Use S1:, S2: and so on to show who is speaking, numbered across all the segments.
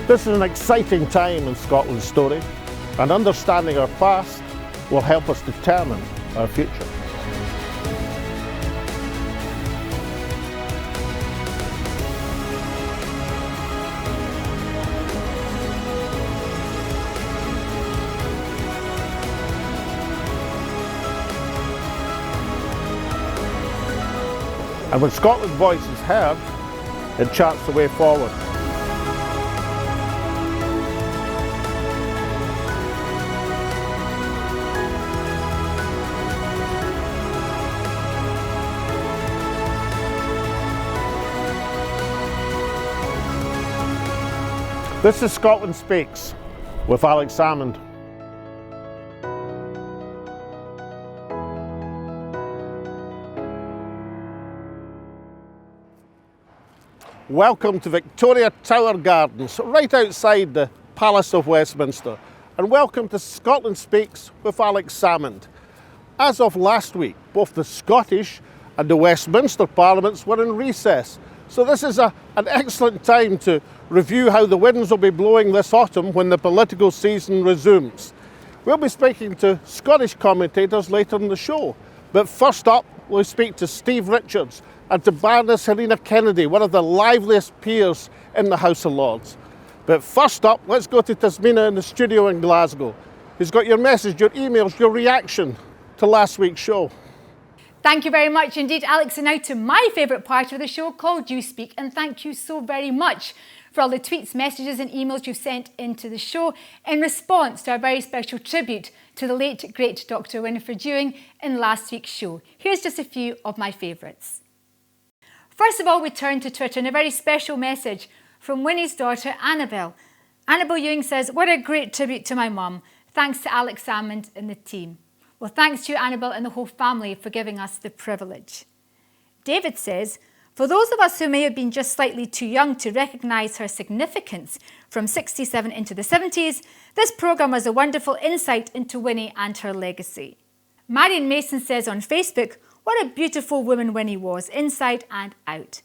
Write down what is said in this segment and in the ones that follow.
S1: This is an exciting time in Scotland's story, and understanding our past will help us determine our future. And when Scotland's voice is heard, it charts the way forward. This is Scotland Speaks with Alex Salmond. Welcome to Victoria Tower Gardens, right outside the Palace of Westminster. And welcome to Scotland Speaks with Alex Salmond. As of last week, both the Scottish and the Westminster Parliaments were in recess. So this is an excellent time to review how the winds will be blowing this autumn when the political season resumes. We'll be speaking to Scottish commentators later in the show. But first up, we'll speak to Steve Richards and to Baroness Kennedy, one of the liveliest peers in the House of Lords. But first up, let's go to Tasmina in the studio in Glasgow, who's got your message, your emails, your reaction to last week's show.
S2: Thank you very much indeed, Alex. And now to my favourite part of the show called You Speak. And thank you so very much for all the tweets, messages and emails you've sent into the show in response to our very special tribute to the late, great Dr. Winifred Ewing in last week's show. Here's just a few of my favourites. First of all, we turn to Twitter and a very special message from Winnie's daughter, Annabelle. Annabelle Ewing says, "What a great tribute to my mum. Thanks to Alex Salmond and the team." Well, thanks to you, Annabelle, and the whole family for giving us the privilege. David says, "For those of us who may have been just slightly too young to recognise her significance from 67 into the 70s, this programme was a wonderful insight into Winnie and her legacy." Marion Mason says on Facebook, "What a beautiful woman Winnie was, inside and out.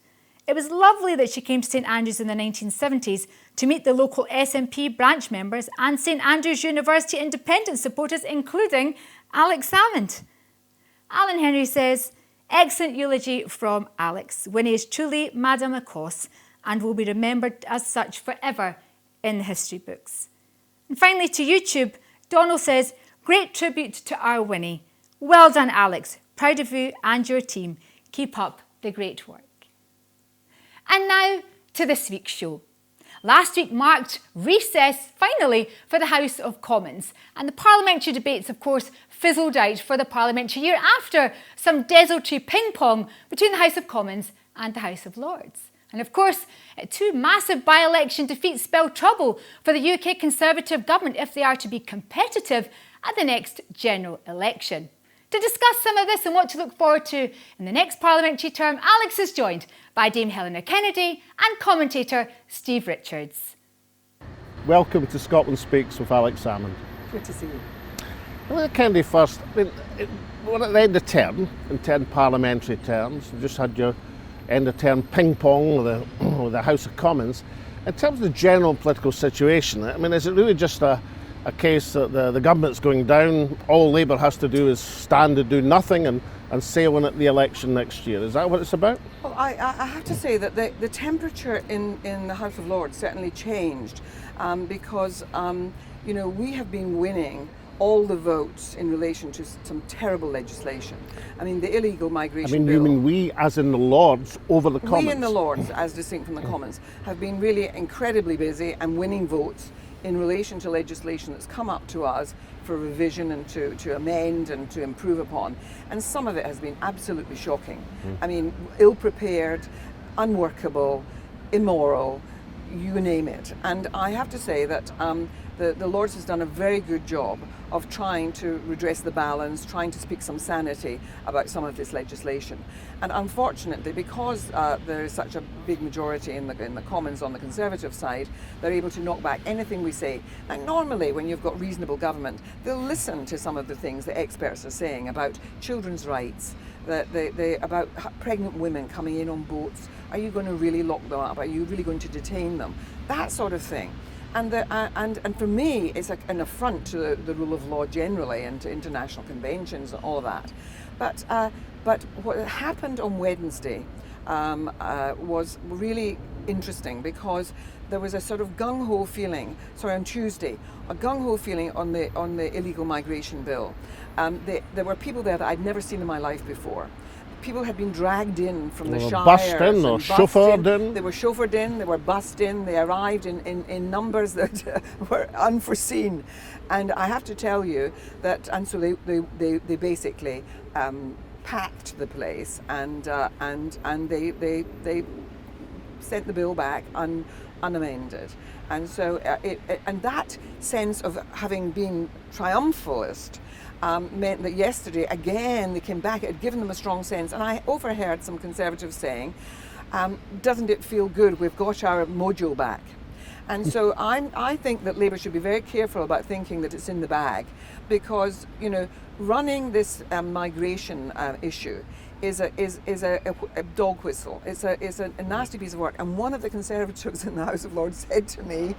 S2: It was lovely that she came to St Andrews in the 1970s to meet the local SNP branch members and St Andrews University independent supporters, including Alex Salmond." Alan Henry says, "Excellent eulogy from Alex. Winnie is truly Madame of Course and will be remembered as such forever in the history books." And finally to YouTube, Donald says, "Great tribute to our Winnie. Well done, Alex. Proud of you and your team. Keep up the great work." And now to this week's show. Last week marked recess, finally, for the House of Commons. And the parliamentary debates, of course, fizzled out for the parliamentary year after some desultory ping-pong between the House of Commons and the House of Lords. And of course, two massive by-election defeats spell trouble for the UK Conservative government if they are to be competitive at the next general election. To discuss some of this and what to look forward to in the next parliamentary term, Alex is joined by Dame Helena Kennedy and commentator Steve Richards.
S1: Welcome to Scotland Speaks with Alex Salmond.
S3: Good to see you.
S1: Well, Kennedy first. I mean, we're at the end of term, in 10 parliamentary terms. You just had your end of term ping-pong with the House of Commons. In terms of the general political situation, I mean, is it really just a case that the government's going down, all Labour has to do is stand and do nothing and sail in at the election next year? Is that what it's about?
S3: Well, I have to say that the temperature in the House of Lords certainly changed because, we have been winning all the votes in relation to some terrible legislation. I mean, the illegal migration bill.
S1: You mean we, as in the Lords, over the Commons?
S3: We in the Lords, as distinct from the Commons, have been really incredibly busy and winning votes in relation to legislation that's come up to us for revision and to amend and to improve upon. And some of it has been absolutely shocking. I mean, ill-prepared, unworkable, immoral, you name it. And I have to say that the Lords has done a very good job of trying to redress the balance, trying to speak some sanity about some of this legislation. And unfortunately, because there is such a big majority in the Commons on the Conservative side, they're able to knock back anything we say. Now, normally when you've got reasonable government, they'll listen to some of the things the experts are saying about children's rights, about pregnant women coming in on boats. Are you going to really lock them up? Are you really going to detain them? That sort of thing. And for me, it's an affront to the rule of law generally and to international conventions and all of that. But what happened on Wednesday was really interesting, because there was a sort of gung-ho feeling, on Tuesday, a gung-ho feeling on the illegal migration bill. There were people there that I'd never seen in my life before. People had been dragged in from the shires.
S1: Bussed in or chauffeured in.
S3: They were chauffeured in, they were bussed in, they arrived in numbers that were unforeseen. And I have to tell you that, and so they basically packed the place and they sent the bill back unamended. And so and that sense of having been triumphalist meant that yesterday, again, they came back. It had given them a strong sense. And I overheard some Conservatives saying, doesn't it feel good? We've got our mojo back. And so I think that Labour should be very careful about thinking that it's in the bag, because, running this migration issue is a dog whistle. It's a nasty piece of work. And one of the Conservatives in the House of Lords said to me,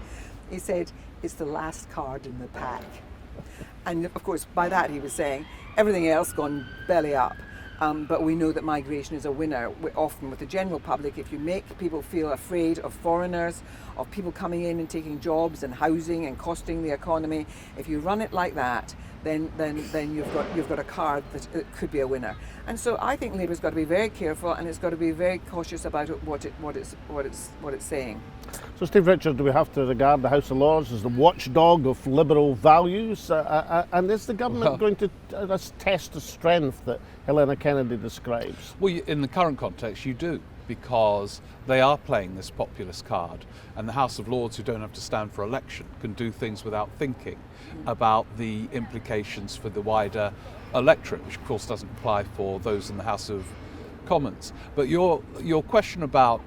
S3: he said, it's the last card in the pack. And of course, by that he was saying everything else gone belly up. But we know that migration is a winner. Often with the general public, if you make people feel afraid of foreigners, of people coming in and taking jobs and housing and costing the economy, if you run it like that, then you've got a card that could be a winner. And so I think Labour's got to be very careful, and it's got to be very cautious about what it's saying.
S1: So, Steve Richard, do we have to regard the House of Lords as the watchdog of liberal values? And is the government going to test the strength that Helena Kennedy describes?
S4: Well, in the current context, you do, because they are playing this populist card, and the House of Lords, who don't have to stand for election, can do things without thinking about the implications for the wider electorate, which of course doesn't apply for those in the House of Commons. But your question about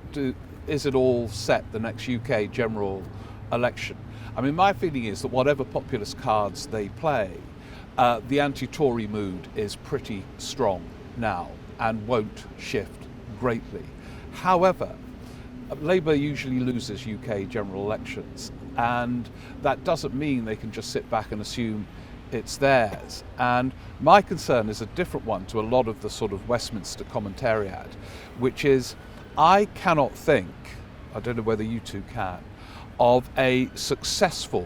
S4: is it all set, the next UK general election? I mean, my feeling is that whatever populist cards they play, the anti-Tory mood is pretty strong now and won't shift greatly. However, Labour usually loses UK general elections, and that doesn't mean they can just sit back and assume it's theirs. And my concern is a different one to a lot of the sort of Westminster commentariat, which is I cannot think, I don't know whether you two can, of a successful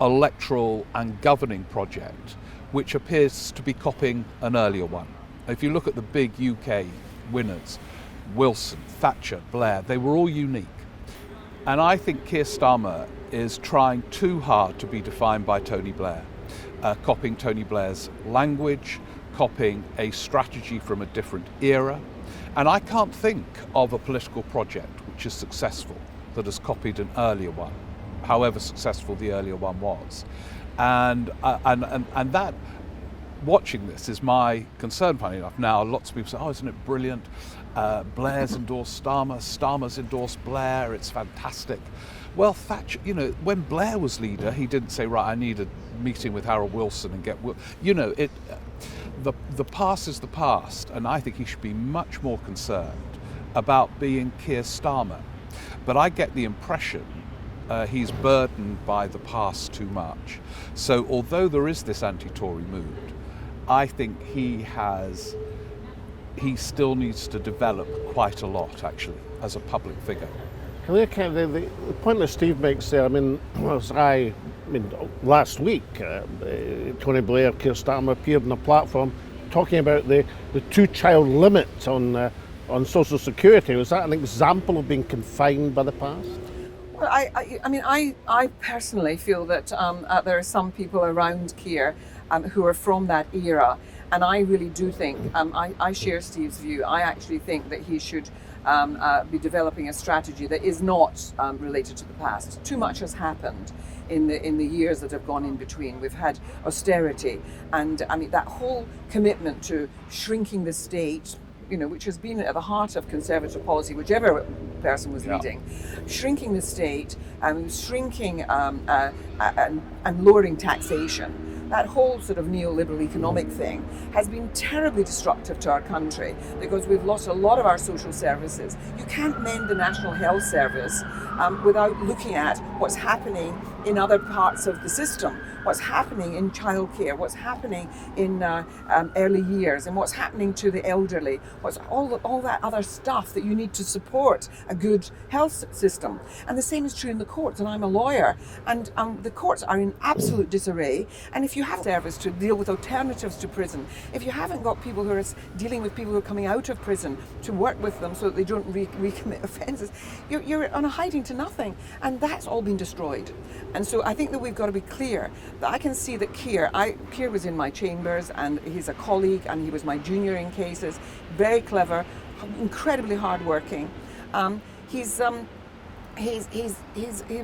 S4: electoral and governing project which appears to be copying an earlier one. If you look at the big UK winners, Wilson, Thatcher, Blair, they were all unique. And I think Keir Starmer is trying too hard to be defined by Tony Blair, copying Tony Blair's language, copying a strategy from a different era. And I can't think of a political project which is successful that has copied an earlier one, however successful the earlier one was. And that, watching this, is my concern, funny enough. Now, lots of people say, oh, isn't it brilliant? Blair's endorsed Starmer, Starmer's endorsed Blair, it's fantastic. Well, Thatcher, when Blair was leader, he didn't say, right, I need a meeting with Harold Wilson and the past is the past, and I think he should be much more concerned about being Keir Starmer. But I get the impression he's burdened by the past too much. So although there is this anti-Tory mood, I think he still needs to develop quite a lot, actually, as a public figure.
S1: The point that Steve makes there, last week, Tony Blair, Keir Starmer appeared on a platform talking about the two-child limit on social security. Was that an example of being confined by the past?
S3: Well, I personally feel that there are some people around Keir who are from that era, And I really do think, I share Steve's view. I actually think that he should be developing a strategy that is not related to the past. Too much has happened in the years that have gone in between. We've had austerity, and I mean that whole commitment to shrinking the state, which has been at the heart of Conservative policy, whichever person was leading, shrinking the state, shrinking and lowering taxation. That whole sort of neoliberal economic thing has been terribly destructive to our country because we've lost a lot of our social services. You can't mend the National Health Service without looking at what's happening in other parts of the system, what's happening in childcare, what's happening in early years, and what's happening to the elderly, what's all that other stuff that you need to support a good health system. And the same is true in the courts, and I'm a lawyer, and the courts are in absolute disarray. And if you have service to deal with alternatives to prison, if you haven't got people who are dealing with people who are coming out of prison to work with them so that they don't recommit offences, you're on a hiding to nothing, and that's all been destroyed. And so I think that we've got to be clear that I can see that Keir was in my chambers, and he's a colleague, and he was my junior in cases, very clever, incredibly hardworking. He was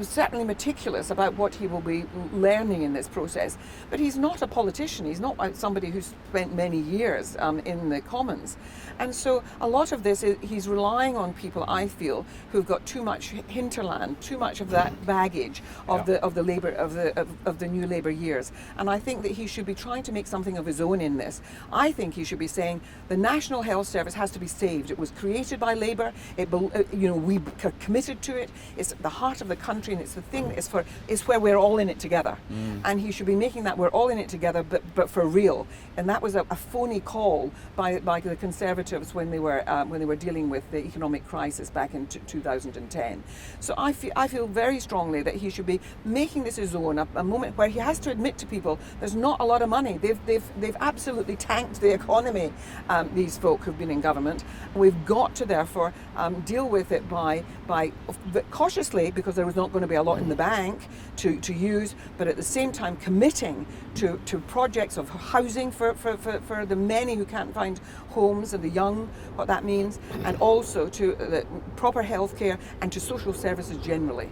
S3: certainly meticulous about what he will be learning in this process, but he's not a politician. He's not somebody who's spent many years in the Commons, and so a lot of this he's relying on people, I feel, who've got too much hinterland, too much of that baggage of the new Labour years. And I think that he should be trying to make something of his own in this. I think he should be saying the National Health Service has to be saved. It was created by Labour. We committed to it. It's at the heart of the country, and it's the thing. It's where we're all in it together. And he should be making that we're all in it together, but for real. And that was a phony call by the Conservatives when they were dealing with the economic crisis back in 2010. So I feel very strongly that he should be making this his own. A moment where he has to admit to people there's not a lot of money. They've absolutely tanked the economy. These folk who've been in government. We've got to therefore deal with it by cautiously, because there was not going to be a lot in the bank to use, but at the same time committing to projects of housing for the many who can't find homes and the young, what that means, and also to the proper healthcare and to social services generally.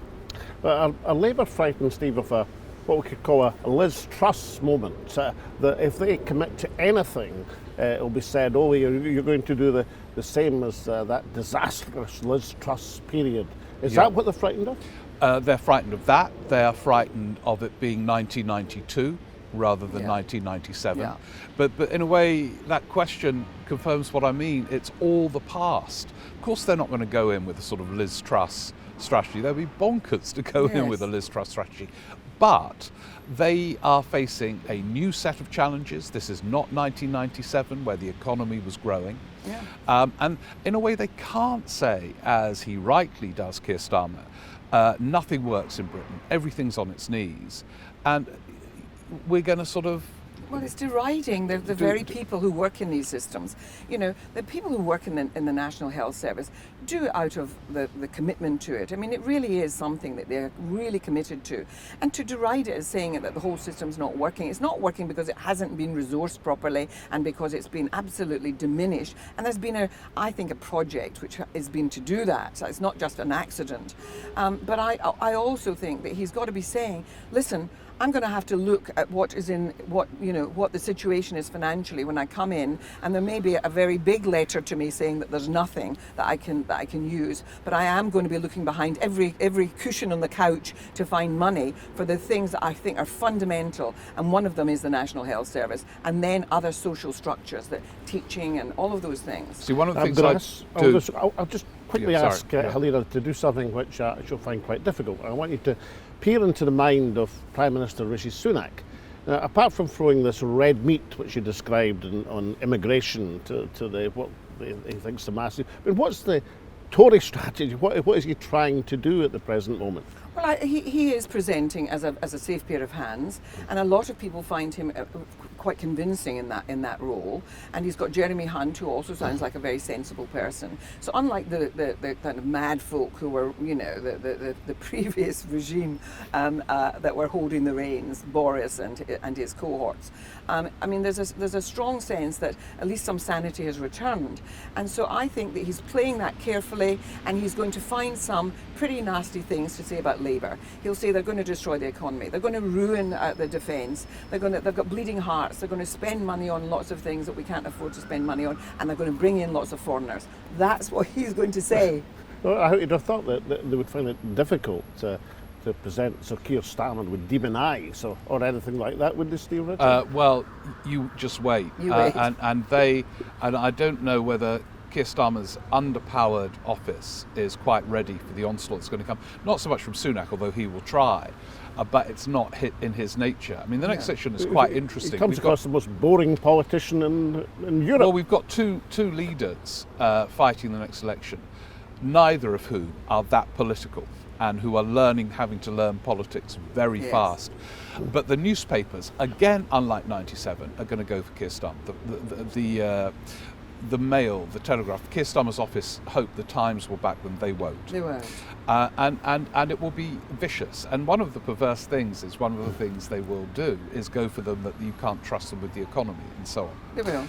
S1: But are Labour frightened, Steve, of what we could call a Liz Truss moment, that if they commit to anything, it'll be said, oh, you're going to do the same as that disastrous Liz Truss period. Is that what they're frightened of?
S4: They're frightened of that. They are frightened of it being 1992 rather than 1997. Yeah. But in a way, that question confirms what I mean. It's all the past. Of course, they're not going to go in with a sort of Liz Truss strategy. They'd be bonkers to go in with a Liz Truss strategy. But they are facing a new set of challenges. This is not 1997, where the economy was growing. Yeah. And in a way, they can't say, as he rightly does, Keir Starmer, nothing works in Britain, everything's on its knees. And we're going to sort of...
S3: Well, it's deriding the very people who work in these systems. The people who work in the National Health Service do out of the commitment to it. I mean, it really is something that they're really committed to. And to deride it as saying that the whole system's not working, it's not working because it hasn't been resourced properly and because it's been absolutely diminished. And there's been, I think, a project which has been to do that. So it's not just an accident. But I also think that he's got to be saying, listen, I'm going to have to look at what the situation is financially when I come in, and there may be a very big letter to me saying that there's nothing that I can use, but I am going to be looking behind every cushion on the couch to find money for the things that I think are fundamental, and one of them is the National Health Service, and then other social structures, the teaching and all of those things.
S4: See, one of the things
S1: I'll just quickly ask Holyrood to do something which she'll find quite difficult. I want you to peer into the mind of Prime Minister Rishi Sunak. Now, apart from throwing this red meat, which you described on immigration to what he thinks the massive, but what's the Tory strategy? What is he trying to do at the present moment?
S3: Well, he is presenting as a safe pair of hands, and a lot of people find him quite convincing in that role, and he's got Jeremy Hunt, who also sounds like a very sensible person. So unlike the kind of mad folk who were, the previous regime that were holding the reins, Boris and his cohorts, there's a strong sense that at least some sanity has returned, and so I think that he's playing that carefully, and he's going to find some pretty nasty things to say about Labour. He'll say they're going to destroy the economy, they're going to ruin the defence, they've got bleeding hearts, they're going to spend money on lots of things that we can't afford to spend money on, and they're going to bring in lots of foreigners. That's what he's going to say.
S1: Well, I would have thought that they would find it difficult to present Sir Keir Starmer with demon eyes or anything like that, would they, Steve Richard?
S4: Well, you just wait. And I don't know whether Keir Starmer's underpowered office is quite ready for the onslaught that's going to come. Not so much from Sunak, although he will try, but it's not in his nature. I mean, the next section is quite interesting.
S1: He comes across the most boring politician in Europe.
S4: Well, we've got two leaders fighting the next election, neither of whom are that political, and who are having to learn politics very fast. But the newspapers, again, unlike 97, are going to go for Keir Starmer. The Mail, the Telegraph, Keir Starmer's office hope the Times will back them. They won't.
S3: They won't.
S4: And it will be vicious. And one of the perverse things is one of the things they will do is go for them that you can't trust them with the economy and so on.
S3: They will.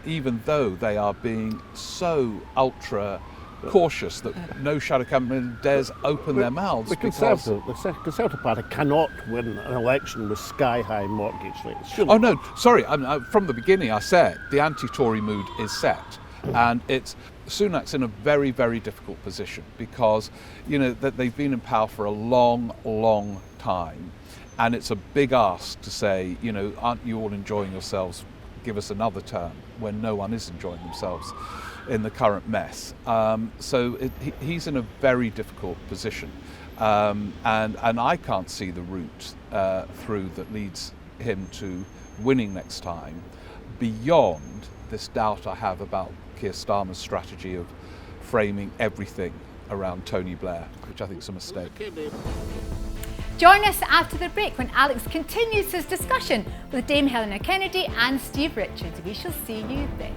S4: Even though they are being so ultra cautious that no shadow campaign dares open their mouths.
S1: The Conservative Party cannot win an election with sky-high mortgage rates.
S4: Oh no, sorry. From the beginning I said the anti-Tory mood is set, and Sunak's in a very, very difficult position because that they've been in power for a long, long time, and it's a big ask to say, aren't you all enjoying yourselves? Give us another term when no one is enjoying themselves in the current mess. So he's in a very difficult position, and I can't see the route through that leads him to winning next time beyond this doubt I have about Keir Starmer's strategy of framing everything around Tony Blair, which I think is a mistake.
S2: Join us after the break when Alex continues his discussion with Dame Helena Kennedy and Steve Richards. We shall see you then.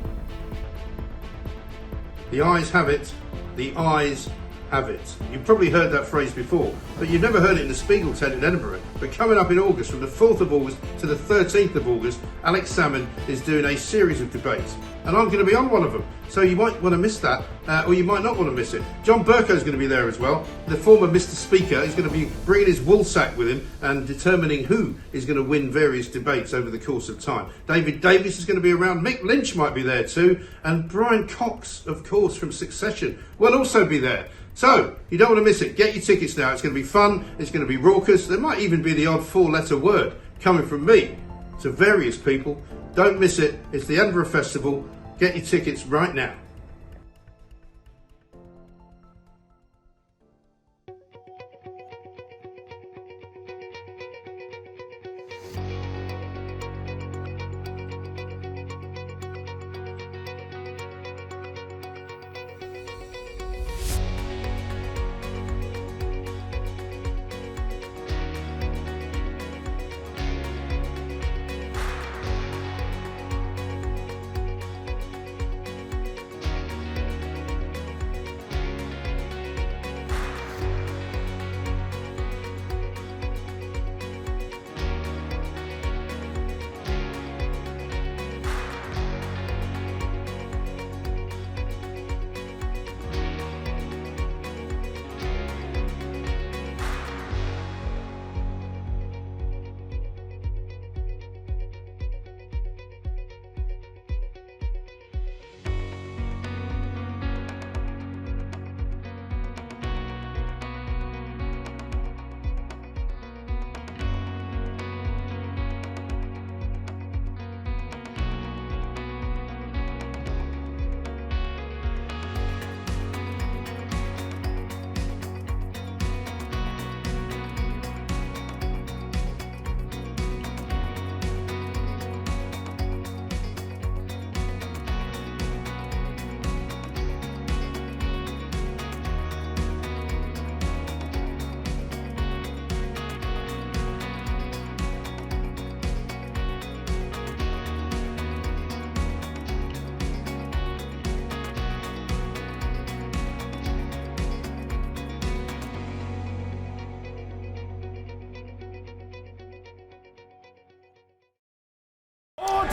S5: The eyes have it, the eyes have it. You've probably heard that phrase before, but you've never heard it in the Spiegel tent in Edinburgh. But coming up in August, from the 4th of August to the 13th of August, Alex Salmond is doing a series of debates. And I'm going to be on one of them. So you might want to miss that, or you might not want to miss it. John Bercow is going to be there as well. The former Mr. Speaker is going to be bringing his woolsack with him and determining who is going to win various debates over the course of time. David Davis is going to be around. Mick Lynch might be there too. And Brian Cox, of course, from Succession, will also be there. So, you don't want to miss it. Get your tickets now. It's going to be fun. It's going to be raucous. There might even be the odd 4-letter word coming from me to various people. Don't miss it. It's the Edinburgh Festival. Get your tickets right now.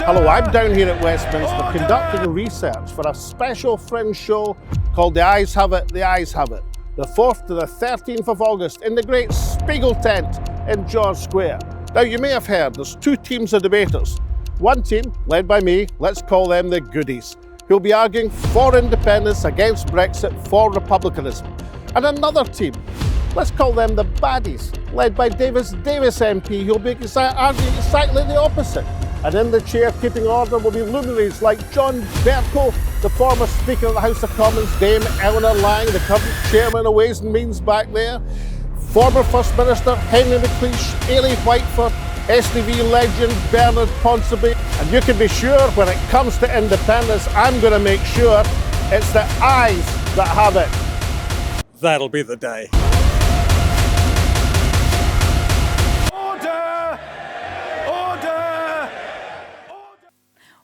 S1: Hello, I'm down here at Westminster conducting research for a special fringe show called The Eyes Have It, The Eyes Have It, the 4th to the 13th of August in the great Spiegel tent in George Square. Now, you may have heard there's two teams of debaters. One team, led by me, let's call them the goodies, who'll be arguing for independence, against Brexit, for republicanism. And another team, let's call them the baddies, led by Davis MP, who'll be arguing exactly the opposite. And in the chair, keeping order, will be luminaries like John Bercow, the former Speaker of the House of Commons, Dame Eleanor Lang, the current Chairman of Ways and Means back there, former First Minister Henry McLeish, Ailey Whiteford, STV legend Bernard Ponsonby. And you can be sure when it comes to independence, I'm going to make sure it's the eyes that have it.
S6: That'll be the day.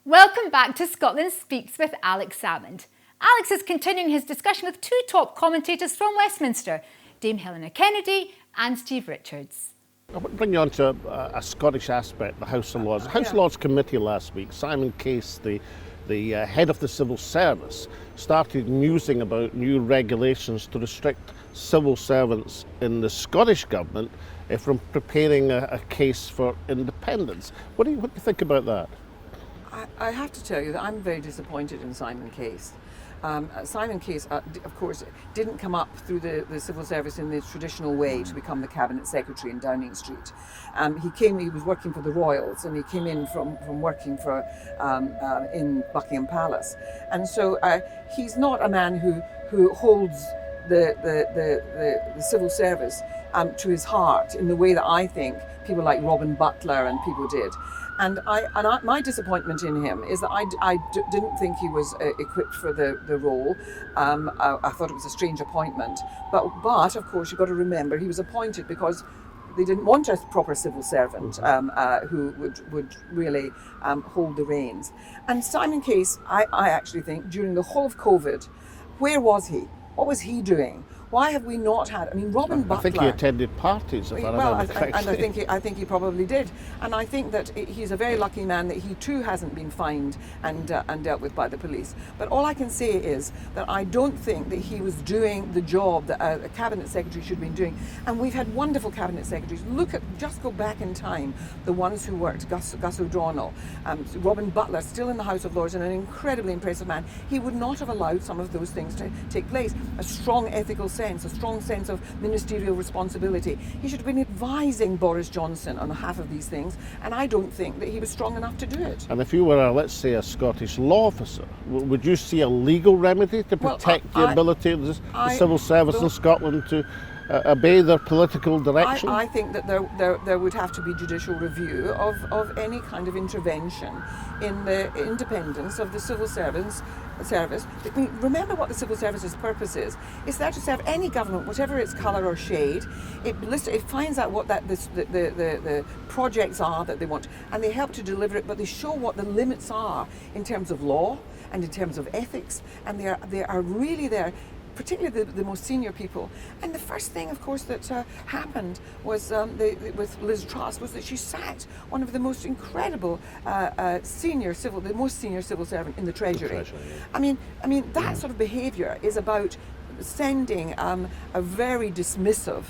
S2: Welcome back to Scotland Speaks with Alex Salmond. Alex is continuing his discussion with two top commentators from Westminster, Dame Helena Kennedy and Steve Richards.
S1: I want to bring you on to a Scottish aspect, the House of Lords. The House of Lords Committee last week, Simon Case, the head of the civil service, started musing about new regulations to restrict civil servants in the Scottish Government from preparing a case for independence. What do you think about that?
S3: I have to tell you that I'm very disappointed in Simon Case. Simon Case, of course, didn't come up through the civil service in the traditional way to become the Cabinet Secretary in Downing Street. He was working for the Royals, and he came in from working for in Buckingham Palace. And so he's not a man who holds the civil service to his heart in the way that I think people like Robin Butler and people did. And my disappointment in him is that I didn't think he was equipped for the role. I thought it was a strange appointment. But of course, you've got to remember he was appointed because they didn't want a proper civil servant who would really hold the reins. And Simon Case, I actually think, during the whole of COVID, where was he? What was he doing? Why have we not had? I mean, Robin Butler.
S1: I think he attended parties, if I remember correctly.
S3: And I think he probably did. And I think that he's a very lucky man that he too hasn't been fined and dealt with by the police. But all I can say is that I don't think that he was doing the job that a cabinet secretary should have been doing. And we've had wonderful cabinet secretaries. Just go back in time, the ones who worked, Gus O'Donnell, Robin Butler, still in the House of Lords, and an incredibly impressive man. He would not have allowed some of those things to take place. A strong ethical sense, a strong sense of ministerial responsibility. He should have been advising Boris Johnson on half of these things, and I don't think that he was strong enough to do it.
S1: And if you were, let's say, a Scottish law officer, would you see a legal remedy to protect the ability of the civil service in Scotland to obey their political direction?
S3: I think that there would have to be judicial review of any kind of intervention in the independence of the civil service. I mean, remember what the civil service's purpose is. It's there to serve any government, whatever its colour or shade. It finds out what the projects are that they want, and they help to deliver it, but they show what the limits are in terms of law and in terms of ethics, and they are really there, particularly the most senior people. And the first thing, of course, that happened was with Liz Truss was that she sacked one of the most incredible the most senior civil servant in the Treasury. I mean that sort of behaviour is about sending a very dismissive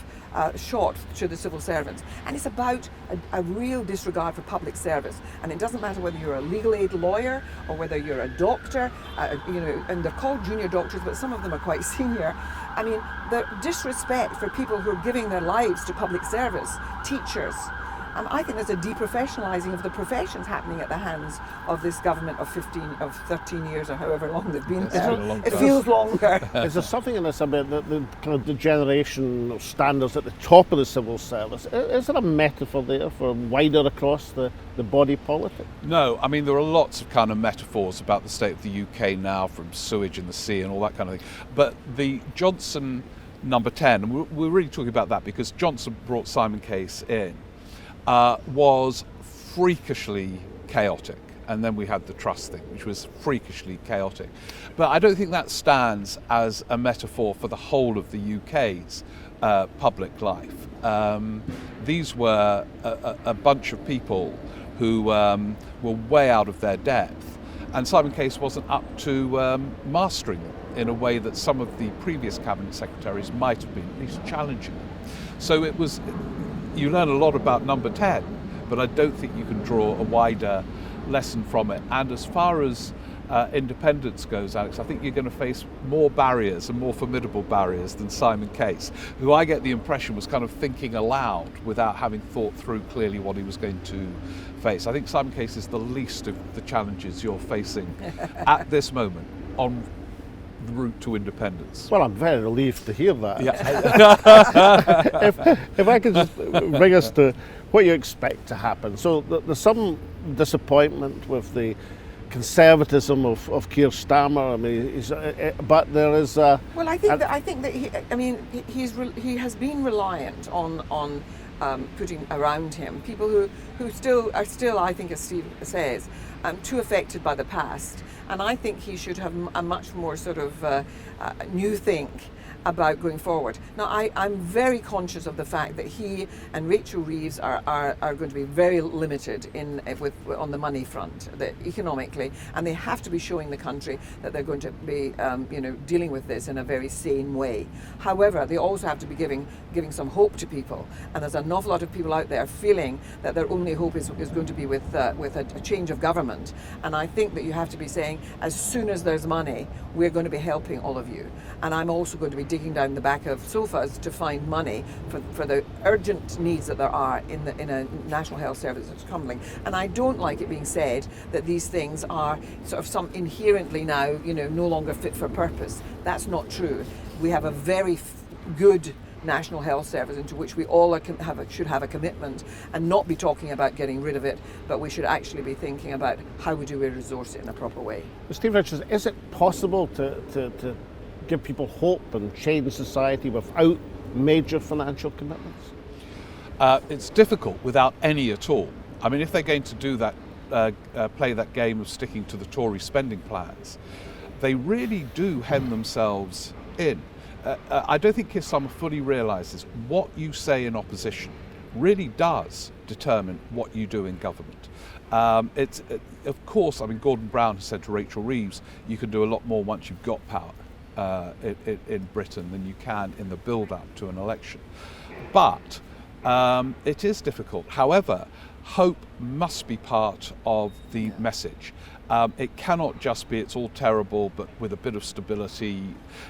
S3: shot to the civil servants, and it's about a real disregard for public service. And it doesn't matter whether you're a legal aid lawyer or whether you're a doctor, and they're called junior doctors, but some of them are quite senior. I mean, the disrespect for people who are giving their lives to public service, teachers. I think there's a deprofessionalising of the professions happening at the hands of this government of 13 years or however long they've been there. It feels longer.
S1: Is there something in this about the kind of degeneration of standards at the top of the civil service? Is there a metaphor there for wider across the body politic?
S4: No, I mean, there are lots of kind of metaphors about the state of the UK now, from sewage in the sea and all that kind of thing. But the Johnson number 10, and we're really talking about that because Johnson brought Simon Case in, was freakishly chaotic. And then we had the Truss thing, which was freakishly chaotic. But I don't think that stands as a metaphor for the whole of the UK's public life. These were a bunch of people who were way out of their depth, and Simon Case wasn't up to mastering them in a way that some of the previous cabinet secretaries might have been, at least challenging them. So you learn a lot about number 10, but I don't think you can draw a wider lesson from it. And as far as independence goes, Alex, I think you're going to face more barriers and more formidable barriers than Simon Case, who I get the impression was kind of thinking aloud without having thought through clearly what he was going to face. I think Simon Case is the least of the challenges you're facing at this moment on the route to independence.
S1: Well, I'm very relieved to hear that.
S4: Yeah.
S1: if I could just bring us to what you expect to happen. So there's some disappointment with the conservatism of Keir Starmer. I mean, but there is.
S3: Well, I think that he has been reliant on putting around him people who still are, I think, as Steve says, too affected by the past. And I think he should have a much more sort of new think about going forward. Now, I'm very conscious of the fact that he and Rachel Reeves are going to be very limited on the money front, economically, and they have to be showing the country that they're going to be, dealing with this in a very sane way. However, they also have to be giving some hope to people, and there's an awful lot of people out there feeling that their only hope is going to be with a change of government. And I think that you have to be saying, as soon as there's money, we're going to be helping all of you. And I'm also going to be digging down the back of sofas to find money for the urgent needs that there are in a national health service that's crumbling. And I don't like it being said that these things are sort of some inherently now, no longer fit for purpose. That's not true. We have a very good National Health Service into which we all should have a commitment and not be talking about getting rid of it, but we should actually be thinking about how we resource it in a proper way.
S1: Steve Richards, is it possible to give people hope and change society without major financial commitments?
S4: It's difficult without any at all. I mean, if they're going to do that, play that game of sticking to the Tory spending plans, they really do hem themselves in. I don't think Keir Starmer fully realises what you say in opposition really does determine what you do in government. Of course, I mean, Gordon Brown has said to Rachel Reeves, you can do a lot more once you've got power in Britain than you can in the build-up to an election. But it is difficult. However, hope must be part of the message. It cannot just be it's all terrible, but with a bit of stability.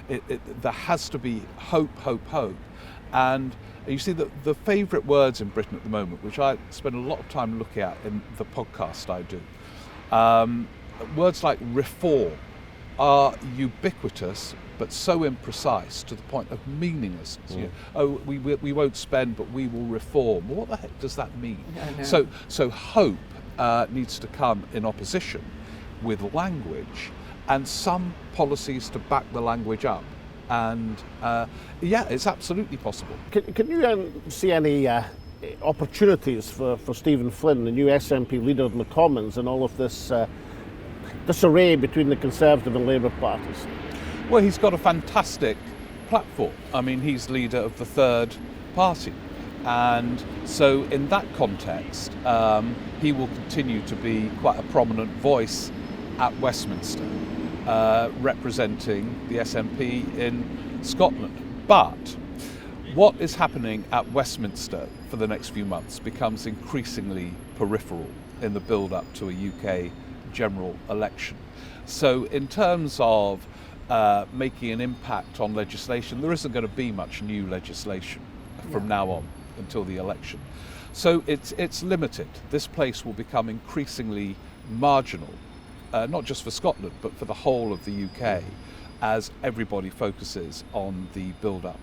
S4: There has to be hope, hope, hope. And you see that the favourite words in Britain at the moment, which I spend a lot of time looking at in the podcast I do, words like reform are ubiquitous, but so imprecise to the point of meaninglessness. We won't spend, but we will reform. Well, what the heck does that mean? So hope needs to come in opposition with language and some policies to back the language up. And it's absolutely possible.
S1: Can you see any opportunities for Stephen Flynn, the new SNP leader in the Commons, and all of this disarray between the Conservative and Labour parties?
S4: Well, he's got a fantastic platform. I mean, he's leader of the third party. And so in that context, he will continue to be quite a prominent voice at Westminster, representing the SNP in Scotland. But what is happening at Westminster for the next few months becomes increasingly peripheral in the build-up to a UK general election. So in terms of making an impact on legislation, there isn't going to be much new legislation from now on until the election. So it's limited. This place will become increasingly marginal, not just for Scotland, but for the whole of the UK, as everybody focuses on the build-up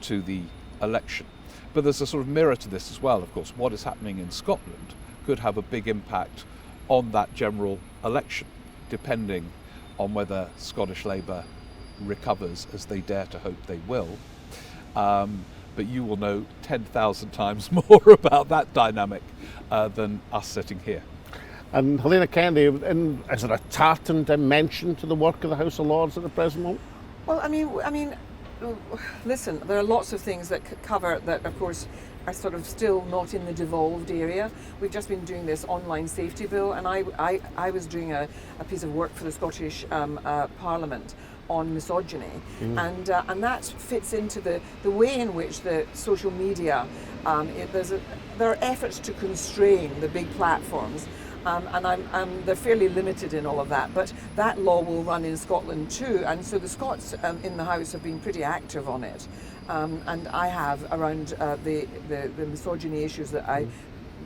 S4: to the election. But there's a sort of mirror to this as well, of course. What is happening in Scotland could have a big impact on that general election, depending on whether Scottish Labour recovers, as they dare to hope they will. But you will know 10,000 times more about that dynamic than us sitting here.
S1: And Helena Kennedy, is there a tartan dimension to the work of the House of Lords at the present moment?
S3: Well, I mean, listen, there are lots of things that cover that, of course, are sort of still not in the devolved area. We've just been doing this online safety bill, and I was doing a piece of work for the Scottish Parliament on misogyny, and that fits into the way in which the social media, there are efforts to constrain the big platforms, and they're fairly limited in all of that, but that law will run in Scotland too, and so the Scots in the House have been pretty active on it, and I have around the misogyny issues that I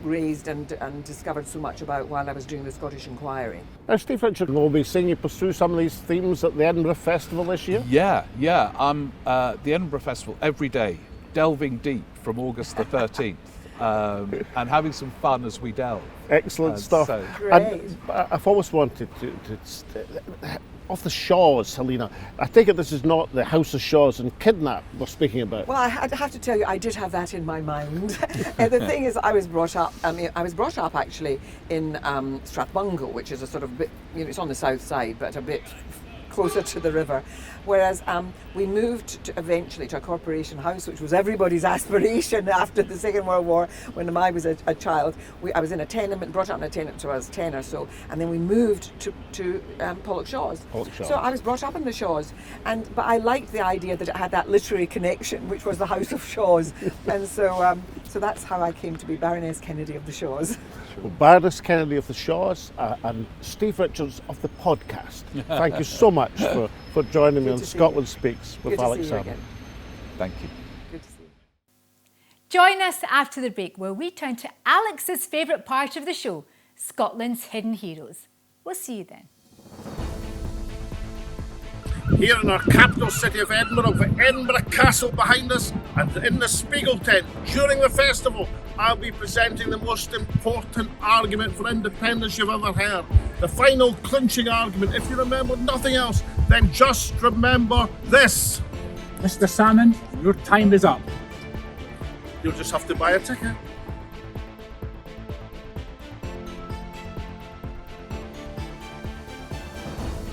S3: raised and discovered so much about while I was doing the Scottish inquiry.
S1: Now, Steve Richard will be seeing you pursue some of these themes at the Edinburgh Festival this year?
S4: Yeah. The Edinburgh Festival every day, delving deep from August the 13th and having some fun as we delve.
S1: Excellent stuff.
S3: Great.
S1: And I've always wanted to off the Shaws, Helena. I take it this is not the House of Shaws and Kidnap we're speaking about.
S3: Well, I have to tell you, I did have that in my mind. The thing is, I was brought up actually in Strathbungle, which is a sort of bit, it's on the south side, but a bit closer to the river. Whereas we moved eventually to a corporation house, which was everybody's aspiration after the Second World War. When I was a child, I was in a tenement, brought up in a tenement until I was 10 or so, and then we moved to Pollock Shaws. So I was brought up in the Shaws, but I liked the idea that it had that literary connection, which was the House of Shaws, and so that's how I came to be Baroness Kennedy of the Shaws.
S1: Well, Baroness Kennedy of the Shaws and Steve Richards of the podcast. Thank you so much for joining me on Scotland Speaks with Alex Salmond.
S4: Thank you.
S3: Good to see you.
S2: Join us after the break, where we turn to Alex's favourite part of the show, Scotland's hidden heroes. We'll see you then.
S1: Here in our capital city of Edinburgh, with Edinburgh Castle behind us, and in the Spiegel tent during the festival, I'll be presenting the most important argument for independence you've ever heard. The final clinching argument. If you remember nothing else, then just remember this.
S6: Mr. Salmond, your time is up.
S1: You'll just have to buy a ticket.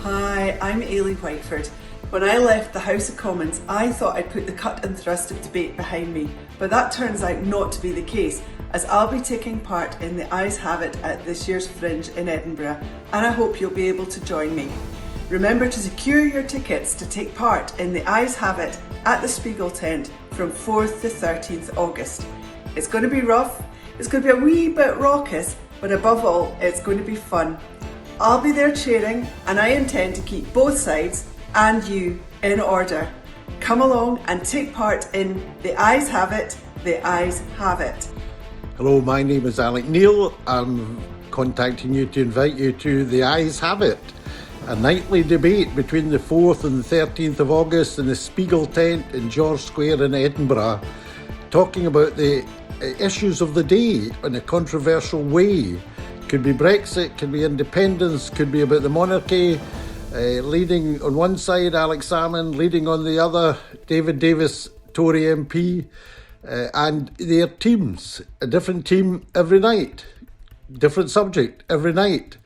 S7: Hi, I'm Ailey Whiteford. When I left the House of Commons, I thought I'd put the cut and thrust of debate behind me, but that turns out not to be the case, as I'll be taking part in the Eyes Have It at this year's Fringe in Edinburgh, and I hope you'll be able to join me. Remember to secure your tickets to take part in the Eyes Have It at the Spiegel tent from 4th to 13th August. It's going to be rough, it's going to be a wee bit raucous, but above all, it's going to be fun. I'll be there cheering, and I intend to keep both sides and you in order. Come along and take part in The Eyes Have It, The Eyes Have It.
S8: Hello, my name is Alec Neil. I'm contacting you to invite you to The Eyes Have It, a nightly debate between the 4th and the 13th of August in the Spiegel tent in George Square in Edinburgh, talking about the issues of the day in a controversial way. Could be Brexit, could be independence, could be about the monarchy. Leading on one side, Alex Salmond, leading on the other, David Davis, Tory MP, and their teams. A different team every night, different subject every night,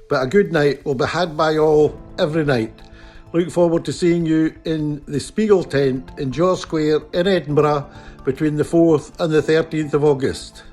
S8: but a good night will be had by all every night. Look forward to seeing you in the Spiegel tent in George Square in Edinburgh between the 4th and the 13th of August.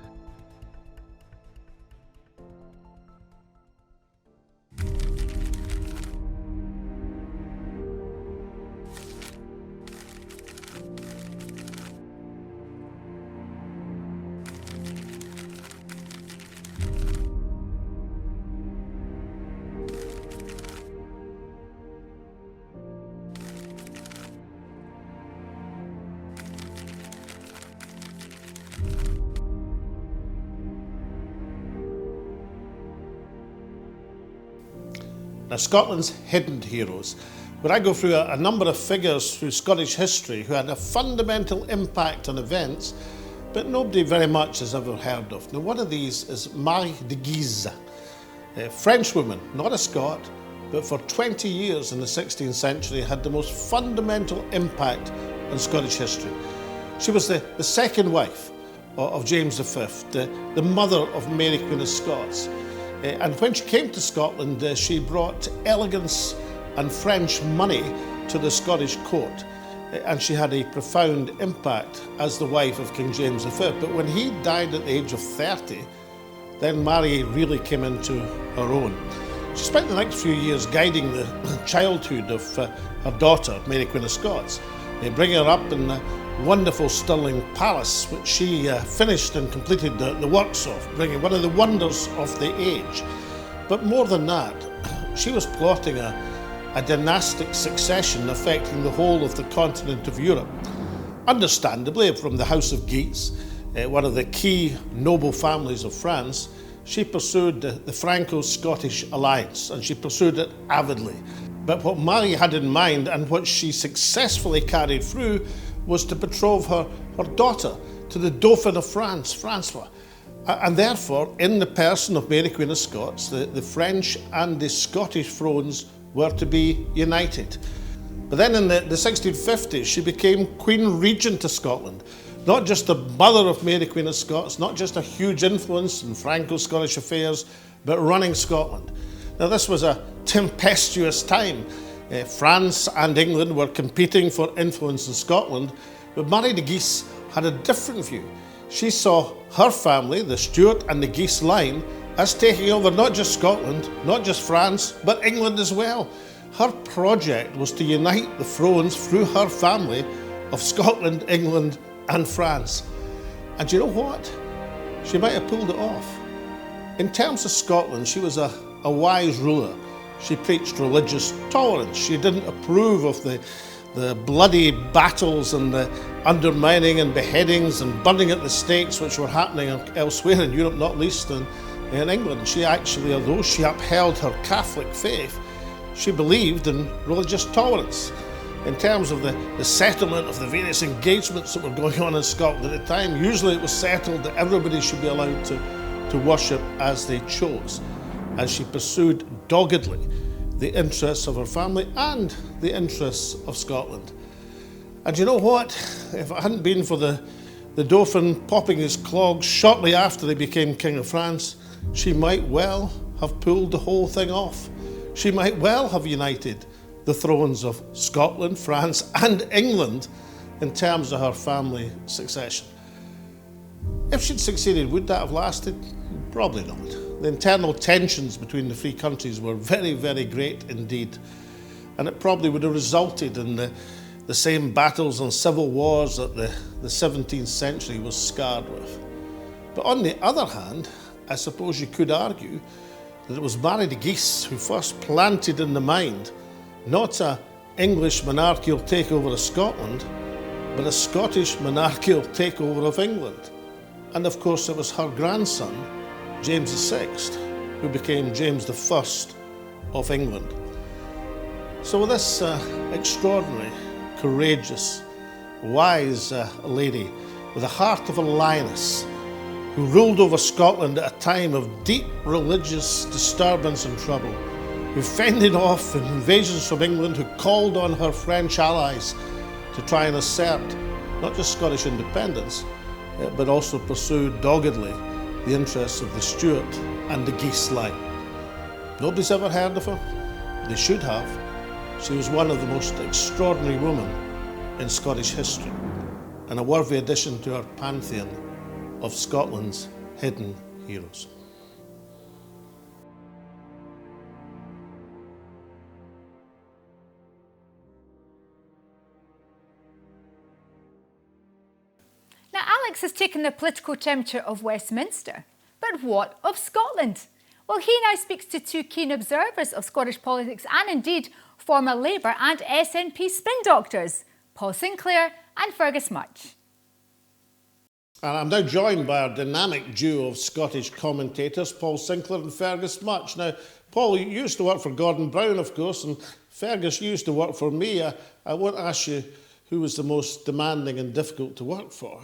S1: Now, Scotland's hidden heroes, where I go through a number of figures through Scottish history who had a fundamental impact on events, but nobody very much has ever heard of. Now, one of these is Marie de Guise, a French woman, not a Scot, but for 20 years in the 16th century had the most fundamental impact on Scottish history. She was the second wife of James V, the mother of Mary Queen of Scots. And when she came to Scotland, she brought elegance and French money to the Scottish court. and she had a profound impact as the wife of King James V. But when he died at the age of 30, then Mary really came into her own. She spent the next few years guiding the childhood of her daughter, Mary Queen of Scots, bringing her up in the wonderful Stirling Palace, which she finished and completed the works of, bringing one of the wonders of the age. But more than that, she was plotting a dynastic succession affecting the whole of the continent of Europe. Understandably, from the House of Guise, one of the key noble families of France, she pursued the Franco-Scottish alliance, and she pursued it avidly. But what Mary had in mind, and what she successfully carried through, was to betroth her daughter to the Dauphin of France, Francois. And therefore, in the person of Mary Queen of Scots, the French and the Scottish thrones were to be united. But then in the 1650s, she became Queen Regent of Scotland. Not just the mother of Mary Queen of Scots, not just a huge influence in Franco-Scottish affairs, but running Scotland. Now this was a tempestuous time. France and England were competing for influence in Scotland, but Marie de Guise had a different view. She saw her family, the Stuart and the Guise line, as taking over not just Scotland, not just France, but England as well. Her project was to unite the thrones through her family of Scotland, England, and France. And you know what? She might have pulled it off. In terms of Scotland, she was a wise ruler. She preached religious tolerance. She didn't approve of the bloody battles and the undermining and beheadings and burning at the stakes which were happening elsewhere in Europe, not least in England. She actually, although she upheld her Catholic faith, she believed in religious tolerance. In terms of the settlement of the various engagements that were going on in Scotland at the time, usually it was settled that everybody should be allowed to worship as they chose. And she pursued doggedly the interests of her family and the interests of Scotland. And you know what? If it hadn't been for the Dauphin popping his clogs shortly after he became King of France, she might well have pulled the whole thing off. She might well have united the thrones of Scotland, France, and England in terms of her family succession. If she'd succeeded, would that have lasted? Probably not. The internal tensions between the three countries were very, very great indeed, and it probably would have resulted in the same battles and civil wars that the 17th century was scarred with. But on the other hand, I suppose you could argue that it was Marie de Guise who first planted in the mind not an English monarchical takeover of Scotland, but a Scottish monarchical takeover of England. And of course it was her grandson, James VI, who became James I of England. So this extraordinary, courageous, wise lady with the heart of a lioness, who ruled over Scotland at a time of deep religious disturbance and trouble, who fended off invasions from England, who called on her French allies to try and assert not just Scottish independence, but also pursue doggedly the interests of the Stuart and the Guise line. Nobody's ever heard of her. They should have. She was one of the most extraordinary women in Scottish history, and a worthy addition to our pantheon of Scotland's hidden heroes.
S2: Now, Alex has taken the political temperature of Westminster, but what of Scotland? Well, he now speaks to two keen observers of Scottish politics and indeed former Labour and SNP spin doctors, Paul Sinclair and Fergus Mutch.
S1: And I'm now joined by our dynamic duo of Scottish commentators, Paul Sinclair and Fergus Mutch. Now, Paul, you used to work for Gordon Brown, of course, and Fergus used to work for me. I won't ask you who was the most demanding and difficult to work for.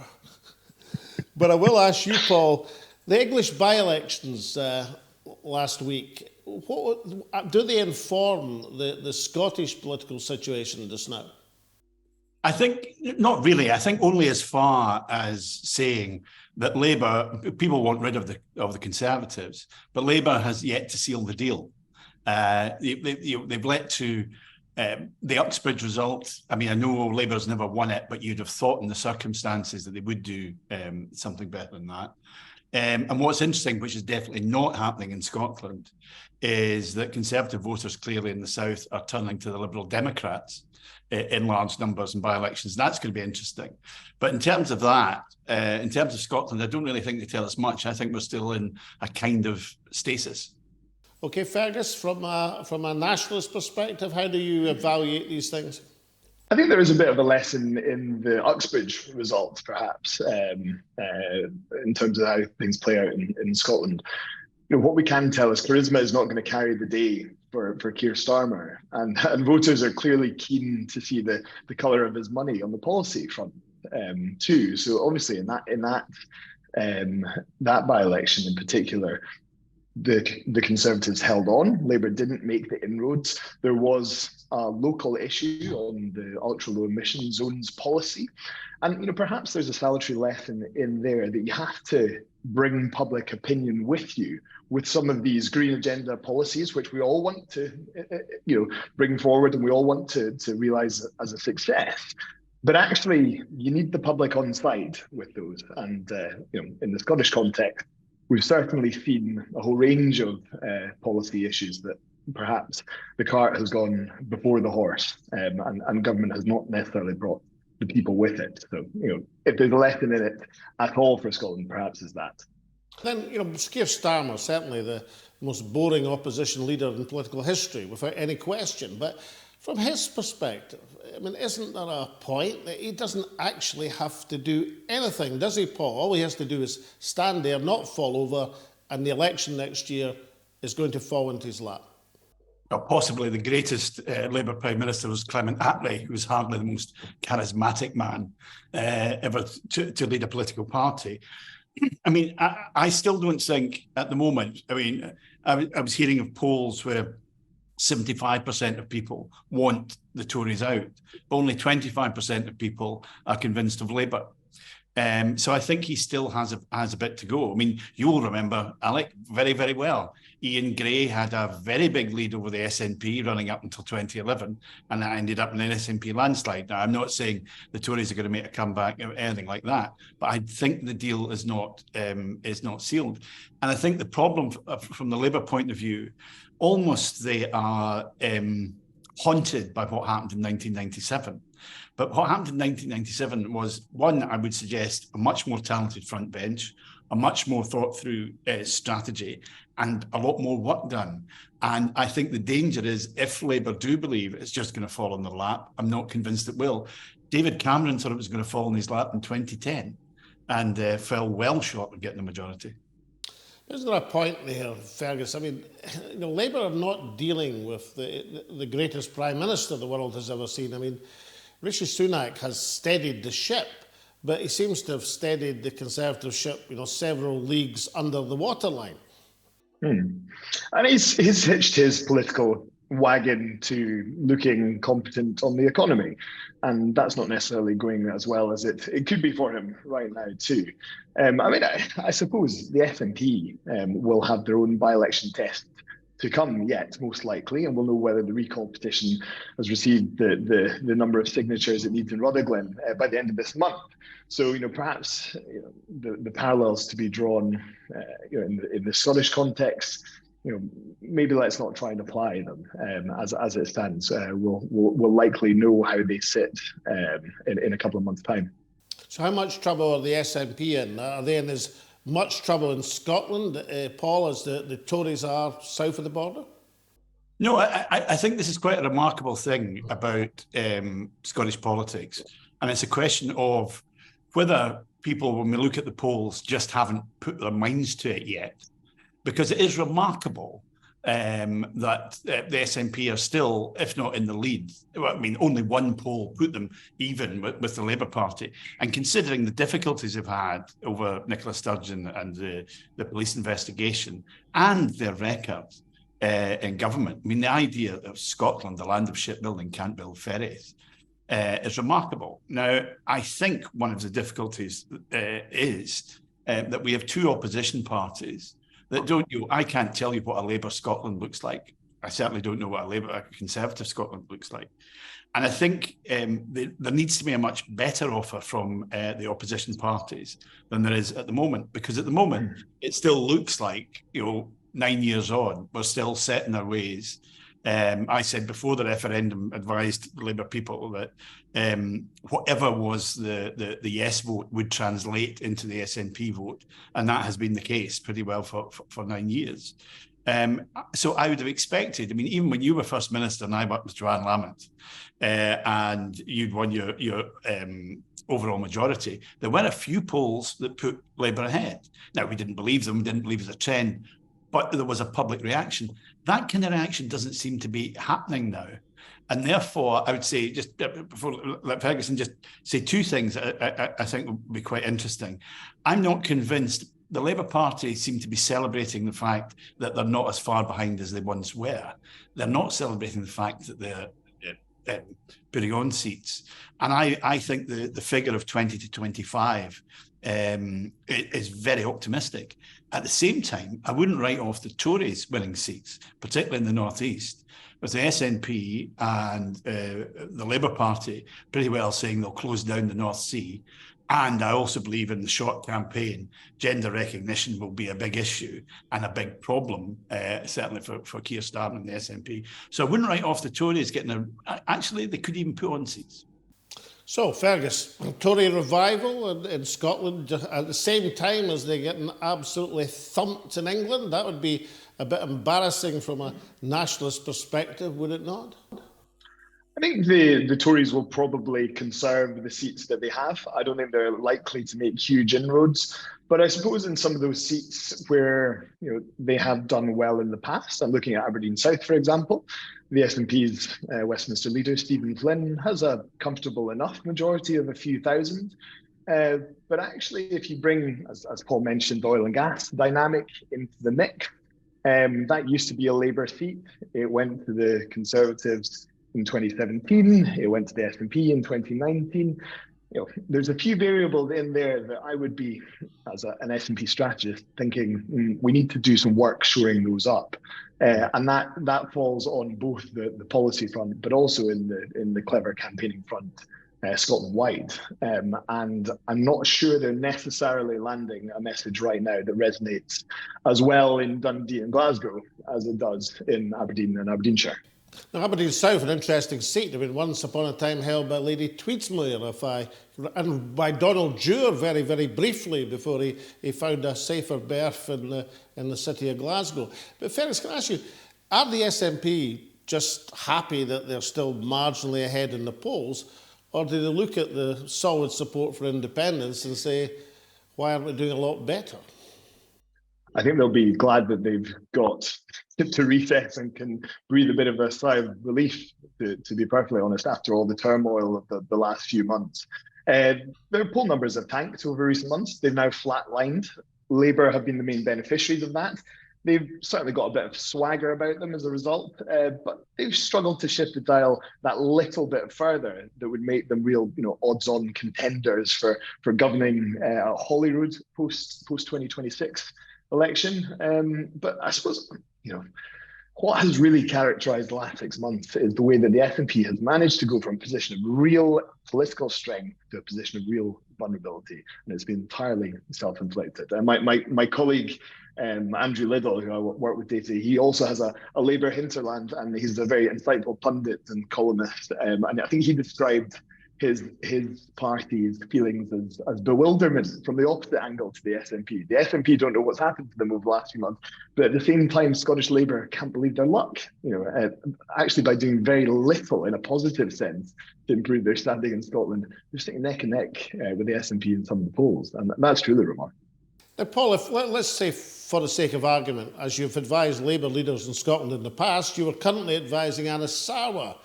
S1: But I will ask you, Paul, the English by-elections last week, do they inform the Scottish political situation just now?
S9: I think not really. I think only as far as saying that Labour, people want rid of the Conservatives, but Labour has yet to seal the deal. They've let to The Uxbridge result, I mean, I know Labour's never won it, but you'd have thought in the circumstances that they would do something better than that. And what's interesting, which is definitely not happening in Scotland, is that Conservative voters clearly in the South are turning to the Liberal Democrats in large numbers in by-elections. That's going to be interesting. But in terms of that, in terms of Scotland, I don't really think they tell us much. I think we're still in a kind of stasis.
S1: Okay, Fergus, from a nationalist perspective, how do you evaluate these things?
S10: I think there is a bit of a lesson in the Uxbridge results, perhaps, in terms of how things play out in Scotland. You know, what we can tell is charisma is not going to carry the day for Keir Starmer, and voters are clearly keen to see the colour of his money on the policy front too. So obviously, in that by-election in particular, the Conservatives held on. Labour didn't make the inroads. There was a local issue on the ultra-low emission zones policy. And, you know, perhaps there's a salutary lesson in there that you have to bring public opinion with you with some of these green agenda policies, which we all want to, bring forward and we all want to realise as a success. But actually, you need the public on side with those. And, in the Scottish context, we've certainly seen a whole range of policy issues that perhaps the cart has gone before the horse, and government has not necessarily brought the people with it. So, if there's a lesson in it at all for Scotland, perhaps is that.
S1: Then, Keir Starmer, certainly the most boring opposition leader in political history, without any question. But from his perspective, I mean, isn't there a point that he doesn't actually have to do anything, does he, Paul? All he has to do is stand there, not fall over, and the election next year is going to fall into his lap.
S9: Well, possibly the greatest Labour Prime Minister was Clement Attlee, who was hardly the most charismatic man ever to lead a political party. I mean, I still don't think at the moment, I mean, I was hearing of polls where 75% of people want the Tories out, but only 25% of people are convinced of Labour. So I think he still has a bit to go. I mean, you'll remember, Alec, very, very well. Ian Gray had a very big lead over the SNP running up until 2011, and that ended up in an SNP landslide. Now, I'm not saying the Tories are going to make a comeback or anything like that, but I think the deal is not sealed. And I think the problem from the Labour point of view, almost they are haunted by what happened in 1997. But what happened in 1997 was, one, I would suggest, a much more talented front bench, a much more thought through strategy, and a lot more work done. And I think the danger is, if Labour do believe it's just going to fall on their lap, I'm not convinced it will. David Cameron thought it was going to fall on his lap in 2010 and fell well short of getting the majority.
S1: Isn't there a point there, Fergus? I mean, Labour are not dealing with the greatest Prime Minister the world has ever seen. I mean, Rishi Sunak has steadied the ship, but he seems to have steadied the Conservative ship, several leagues under the waterline.
S10: And he's hitched his political wagon to looking competent on the economy, and that's not necessarily going as well as it could be for him right now too. I suppose the SNP will have their own by-election test to come yet, most likely, and we'll know whether the recall petition has received the number of signatures it needs in Rutherglen by the end of this month. So, perhaps the parallels to be drawn, in the Scottish context, maybe let's not try and apply them as it stands. We'll likely know how they sit in a couple of months' time.
S1: So, how much trouble are the SNP in? Are they in as much trouble in Scotland, Paul, as the Tories are south of the border?
S9: No, I think this is quite a remarkable thing about Scottish politics. And it's a question of whether people, when we look at the polls, just haven't put their minds to it yet. Because it is remarkable that the SNP are still, if not in the lead, only one poll put them even with the Labour Party. And considering the difficulties they've had over Nicola Sturgeon and the police investigation and their record in government, the idea of Scotland, the land of shipbuilding, can't build ferries, is remarkable. Now, I think one of the difficulties is that we have two opposition parties that I can't tell you what a Labour Scotland looks like. I certainly don't know what a Conservative Scotland looks like. And I think there needs to be a much better offer from the opposition parties than there is at the moment, because at the moment it still looks like, 9 years on, we're still set in our ways. I said before the referendum, advised the Labour people that whatever was the yes vote would translate into the SNP vote, and that has been the case pretty well for 9 years. So I would have expected, even when you were First Minister and I worked with Joanne Lamont, and you'd won your overall majority, there were a few polls that put Labour ahead. Now, we didn't believe them, we didn't believe it was a trend, but there was a public reaction. That kind of reaction doesn't seem to be happening now. And therefore, I would say, just before let Ferguson just say two things I think would be quite interesting. I'm not convinced. The Labour Party seem to be celebrating the fact that they're not as far behind as they once were. They're not celebrating the fact that they're putting on seats. And I think the figure of 20 to 25 is very optimistic. At the same time, I wouldn't write off the Tories winning seats, particularly in the North East, with the SNP and the Labour Party pretty well saying they'll close down the North Sea. And I also believe in the short campaign, gender recognition will be a big issue and a big problem, certainly for Keir Starmer and the SNP. So I wouldn't write off the Tories getting actually, they could even put on seats.
S1: So, Fergus, Tory revival in Scotland at the same time as they're getting absolutely thumped in England? That would be a bit embarrassing from a nationalist perspective, would it not?
S10: I think the Tories will probably conserve the seats that they have. I don't think they're likely to make huge inroads. But I suppose in some of those seats where they have done well in the past, I'm looking at Aberdeen South, for example, the SNP's Westminster leader, Stephen Flynn, has a comfortable enough majority of a few thousand. But actually, if you bring, as Paul mentioned, the oil and gas dynamic into the mix, that used to be a Labour seat. It went to the Conservatives in 2017, it went to the SNP in 2019. There's a few variables in there that I would be, as an SNP strategist, thinking we need to do some work shoring those up. And that falls on both the policy front, but also in the clever campaigning front, Scotland-wide. And I'm not sure they're necessarily landing a message right now that resonates as well in Dundee and Glasgow as it does in Aberdeen and Aberdeenshire.
S1: Now, Aberdeen South, an interesting seat. Once upon a time held by Lady Tweedsmuir, and by Donald Dewar very, very briefly before he found a safer berth in the city of Glasgow. But Fergus, can I ask you, are the SNP just happy that they're still marginally ahead in the polls, or do they look at the solid support for independence and say, why aren't we doing a lot better?
S10: I think they'll be glad that they've got to recess and can breathe a bit of a sigh of relief, to be perfectly honest, after all the turmoil of the last few months. Their poll numbers have tanked over recent months. They've now flatlined. Labour have been the main beneficiaries of that. They've certainly got a bit of swagger about them as a result, but they've struggled to shift the dial that little bit further that would make them real, odds-on contenders for governing Holyrood post 2026 election. But I suppose, what has really characterised the last 6 months is the way that the SNP has managed to go from a position of real political strength to a position of real vulnerability, and it's been entirely self-inflicted. And my colleague Andrew Liddell, who I work with day-to-day, he also has a Labour hinterland, and he's a very insightful pundit and columnist, and I think he described his party's feelings as bewilderment from the opposite angle to the SNP. The SNP don't know what's happened to them over the last few months, but at the same time, Scottish Labour can't believe their luck, actually by doing very little in a positive sense to improve their standing in Scotland. They're sitting neck and neck with the SNP in some of the polls, and that's truly remarkable.
S1: Now, Paul, let's say for the sake of argument, as you've advised Labour leaders in Scotland in the past, you are currently advising Anas Sarwar.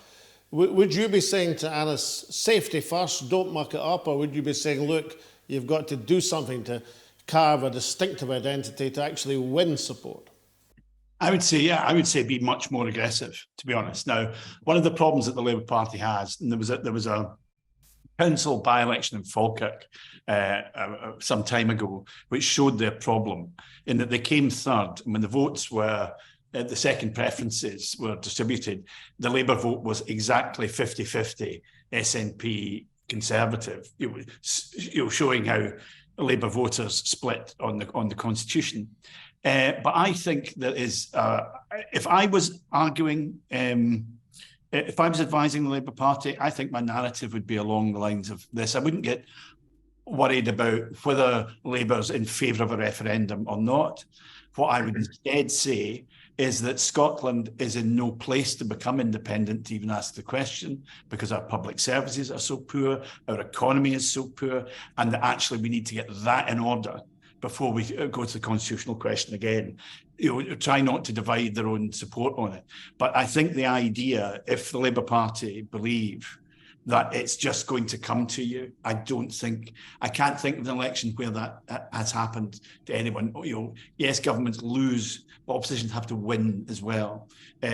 S1: Would you be saying to Anas, safety first, don't muck it up, or would you be saying, look, you've got to do something to carve a distinctive identity to actually win support?
S9: I would say be much more aggressive, to be honest. Now, one of the problems that the Labour Party has, and there was a council by-election in Falkirk some time ago, which showed their problem in that they came third, and when the votes were the second preferences were distributed, the Labour vote was exactly 50-50 SNP Conservative, showing how Labour voters split on the Constitution. But I think there is, if I was arguing, if I was advising the Labour Party, I think my narrative would be along the lines of this. I wouldn't get worried about whether Labour's in favour of a referendum or not. What I would instead say is that Scotland is in no place to become independent to even ask the question, because our public services are so poor, our economy is so poor, and that actually we need to get that in order before we go to the constitutional question again. Try not to divide their own support on it. But I think the idea, if the Labour Party believe that it's just going to come to you, I can't think of an election where that has happened to anyone. Yes, governments lose, but oppositions have to win as well.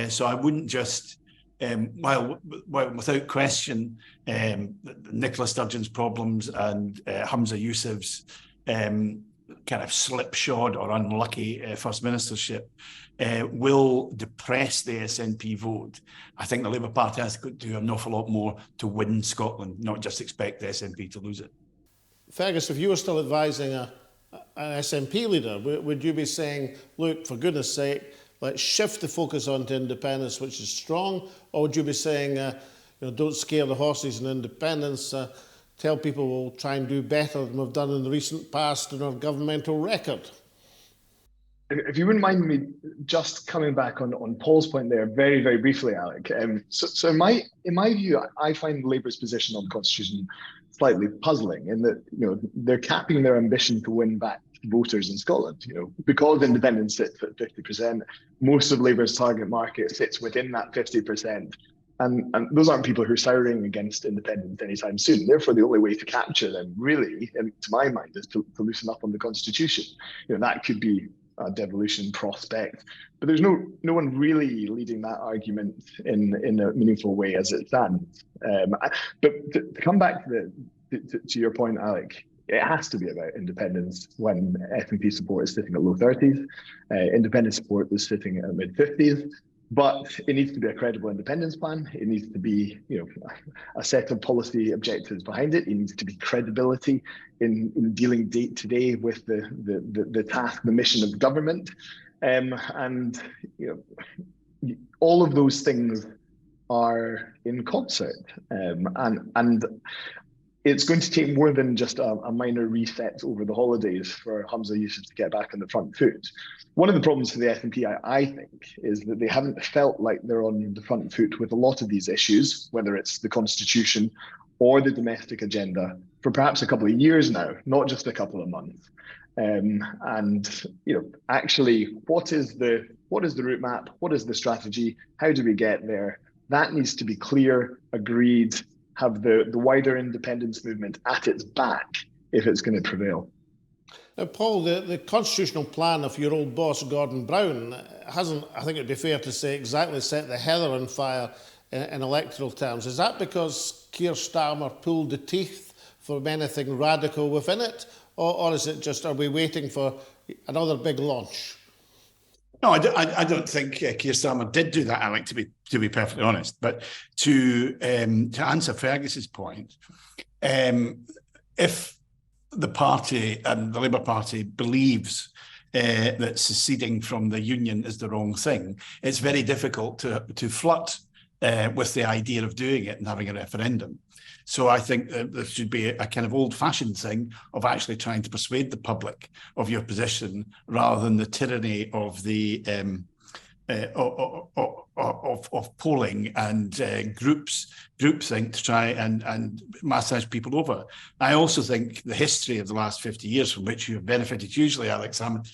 S9: So I wouldn't just, while without question, Nicola Sturgeon's problems and Humza Yousaf's kind of slipshod or unlucky First Ministership will depress the SNP vote. I think the Labour Party has to do an awful lot more to win Scotland, not just expect the SNP to lose it.
S1: Fergus, if you were still advising an SNP leader, would you be saying, look, for goodness sake, let's shift the focus onto independence, which is strong, or would you be saying, don't scare the horses in independence, tell people we'll try and do better than we've done in the recent past in our governmental record?
S10: If you wouldn't mind me just coming back on Paul's point there very, very briefly, Alec. So in my view, I find Labour's position on the Constitution slightly puzzling in that, they're capping their ambition to win back voters in Scotland. Because independence sits at 50%, most of Labour's target market sits within that 50%. And those aren't people who are souring against independence anytime soon. Therefore, the only way to capture them, really, to my mind, is to loosen up on the Constitution. That could be a devolution prospect, but there's no one really leading that argument in a meaningful way as it stands. But to come back to your point, Alec, it has to be about independence when SNP support is sitting at low 30s, independent support is sitting at mid 50s. But it needs to be a credible independence plan. It needs to be, a set of policy objectives behind it. It needs to be credibility in dealing day to day with the task, the mission of government, and all of those things are in concert. And it's going to take more than just a minor reset over the holidays for Humza Yousaf to get back on the front foot. One of the problems for the SNP, I think, is that they haven't felt like they're on the front foot with a lot of these issues, whether it's the Constitution or the domestic agenda, for perhaps a couple of years now, not just a couple of months. Actually, what is the route map? What is the strategy? How do we get there? That needs to be clear, agreed, have the wider independence movement at its back if it's going to prevail.
S1: Now, Paul, the constitutional plan of your old boss, Gordon Brown, hasn't, I think it'd be fair to say, exactly set the heather on fire in electoral terms. Is that because Keir Starmer pulled the teeth from anything radical within it? Or is it just, are we waiting for another big launch?
S9: No, I don't think Keir Starmer did do that, Alec, to be perfectly honest. But to answer Fergus's point, if the party and the Labour Party believes that seceding from the union is the wrong thing, it's very difficult to flirt with the idea of doing it and having a referendum. So I think there should be a kind of old-fashioned thing of actually trying to persuade the public of your position rather than the tyranny of the of polling and groupthink to try and massage people over. I also think the history of the last 50 years, from which you have benefited hugely, Alex Salmond,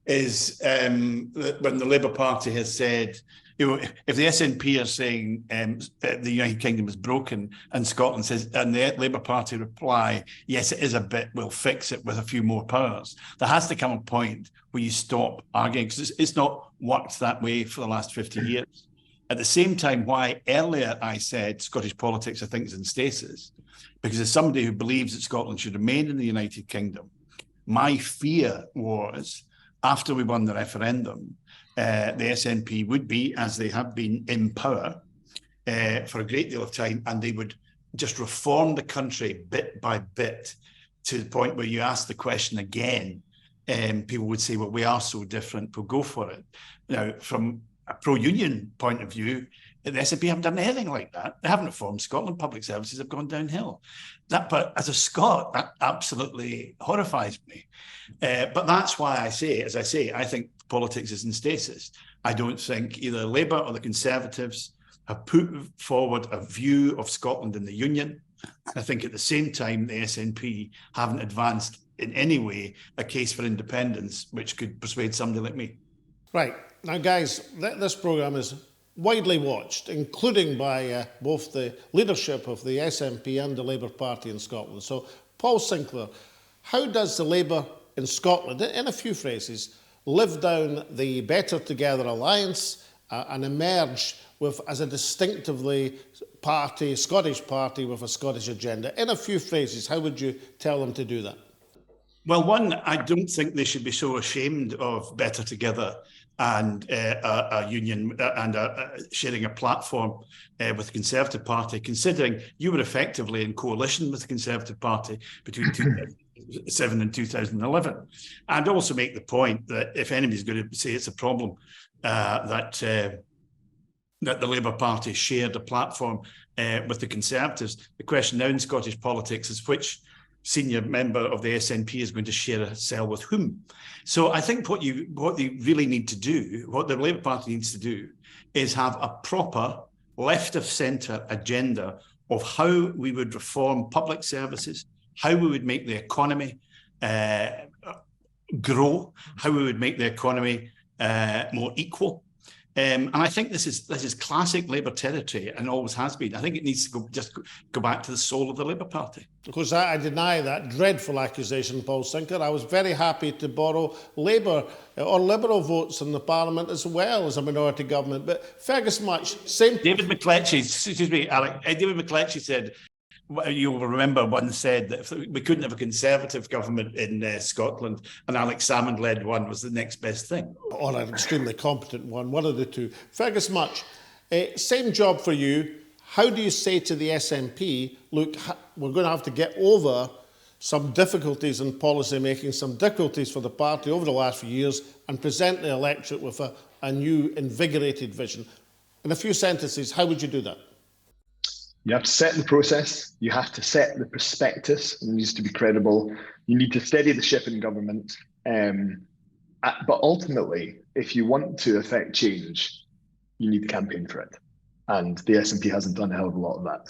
S9: is that when the Labour Party has said, if the SNP are saying the United Kingdom is broken and Scotland says, and the Labour Party reply, yes, it is a bit, we'll fix it with a few more powers, there has to come a point where you stop arguing, because it's not worked that way for the last 50 years. At the same time, why earlier I said Scottish politics, I think, is in stasis, because as somebody who believes that Scotland should remain in the United Kingdom, my fear was after we won the referendum, the SNP would be, as they have been, in power for a great deal of time, and they would just reform the country bit by bit to the point where you ask the question again, people would say, well, we are so different, we'll go for it. Now, from a pro-union point of view, the SNP haven't done anything like that. They haven't reformed Scotland. Public services have gone downhill. But as a Scot, that absolutely horrifies me. But that's why I say, as I say, I think politics is in stasis. I don't think either Labour or the Conservatives have put forward a view of Scotland in the Union. I think at the same time, the SNP haven't advanced in any way a case for independence, which could persuade somebody like me.
S1: Right. Now, guys, this programme is widely watched, including by both the leadership of the SNP and the Labour Party in Scotland. So, Paul Sinclair, how does the Labour in Scotland, in a few phrases, live down the Better Together alliance and emerge with as a distinctively Scottish party with a Scottish agenda? In a few phrases, how would you tell them to do that?
S9: Well, one, I don't think they should be so ashamed of Better Together and a union and sharing a platform with the Conservative Party, considering you were effectively in coalition with the Conservative Party between 2007 and 2011. And also make the point that if anybody's going to say it's a problem that the Labour Party shared a platform with the Conservatives, the question now in Scottish politics is which senior member of the SNP is going to share a cell with whom. So I think what they really need to do, what the Labour Party needs to do, is have a proper left-of-centre agenda of how we would reform public services, how we would make the economy grow, how we would make the economy more equal. And I think this is classic Labour territory and always has been. I think it needs to go back to the soul of the Labour Party.
S1: Of course, I deny that dreadful accusation, Paul Sinclair. I was very happy to borrow Labour or Liberal votes in the Parliament as well as a minority government. But Fergus Mutch, same...
S9: David McCletchie, excuse me, Alex, David McCletchie said, you'll remember, once said that if we couldn't have a Conservative government in Scotland, an Alex Salmond led one was the next best thing.
S1: Or an extremely competent one of the two. Fergus Mutch, same job for you. How do you say to the SNP, look, we're going to have to get over some difficulties in policy making, some difficulties for the party over the last few years, and present the electorate with a new invigorated vision? In a few sentences, how would you do that?
S10: You have to set the process, you have to set the prospectus, it needs to be credible, you need to steady the ship in government. But ultimately, if you want to affect change, you need to campaign for it. And the SNP hasn't done a hell of a lot of that.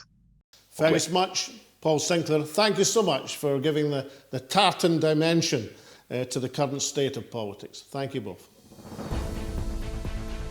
S1: Fergus Mutch, Paul Sinclair, thank you so much for giving the tartan dimension to the current state of politics. Thank you both.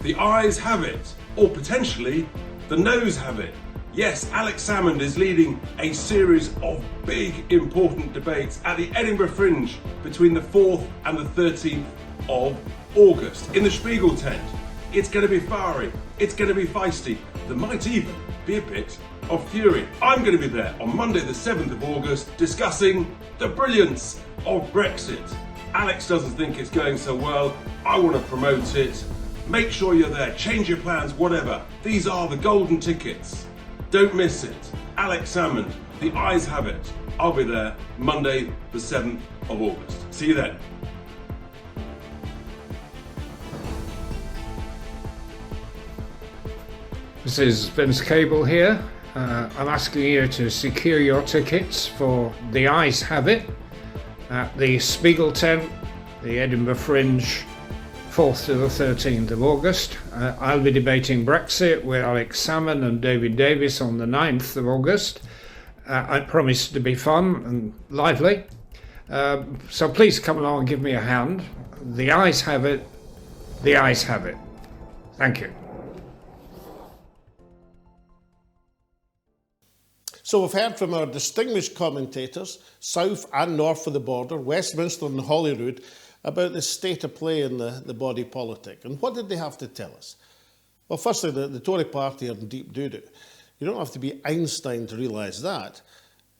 S11: The ayes have it, or potentially the noes have it. Yes, Alex Salmond is leading a series of big, important debates at the Edinburgh Fringe between the 4th and the 13th of August in the Spiegel tent. It's going to be fiery, it's going to be feisty, there might even be a bit of fury. I'm going to be there on Monday the 7th of August discussing the brilliance of Brexit. Alex doesn't think it's going so well, I want to promote it. Make sure you're there, change your plans, whatever. These are the golden tickets. Don't miss it. Alex Salmond, the ayes have it. I'll be there Monday the 7th of August. See you then.
S12: This is Vince Cable here. I'm asking you to secure your tickets for The Ayes Have It at the Spiegel tent, the Edinburgh Fringe, 4th to the 13th of August. I'll be debating Brexit with Alex Salmond and David Davis on the 9th of August. I promise to be fun and lively. So please come along and give me a hand. The ayes have it. The ayes have it. Thank you.
S1: So we've heard from our distinguished commentators, south and north of the border, Westminster and Holyrood, about the state of play in the body politic. And what did they have to tell us? Well, firstly, the Tory party are in deep doo-doo. You don't have to be Einstein to realise that.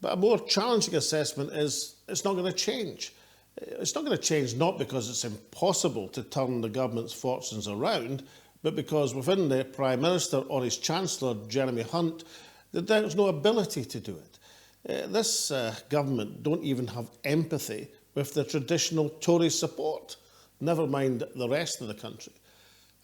S1: But a more challenging assessment is it's not going to change. It's not going to change not because it's impossible to turn the government's fortunes around, but because within the Prime Minister or his Chancellor, Jeremy Hunt, there's no ability to do it. This government don't even have empathy with the traditional Tory support, never mind the rest of the country.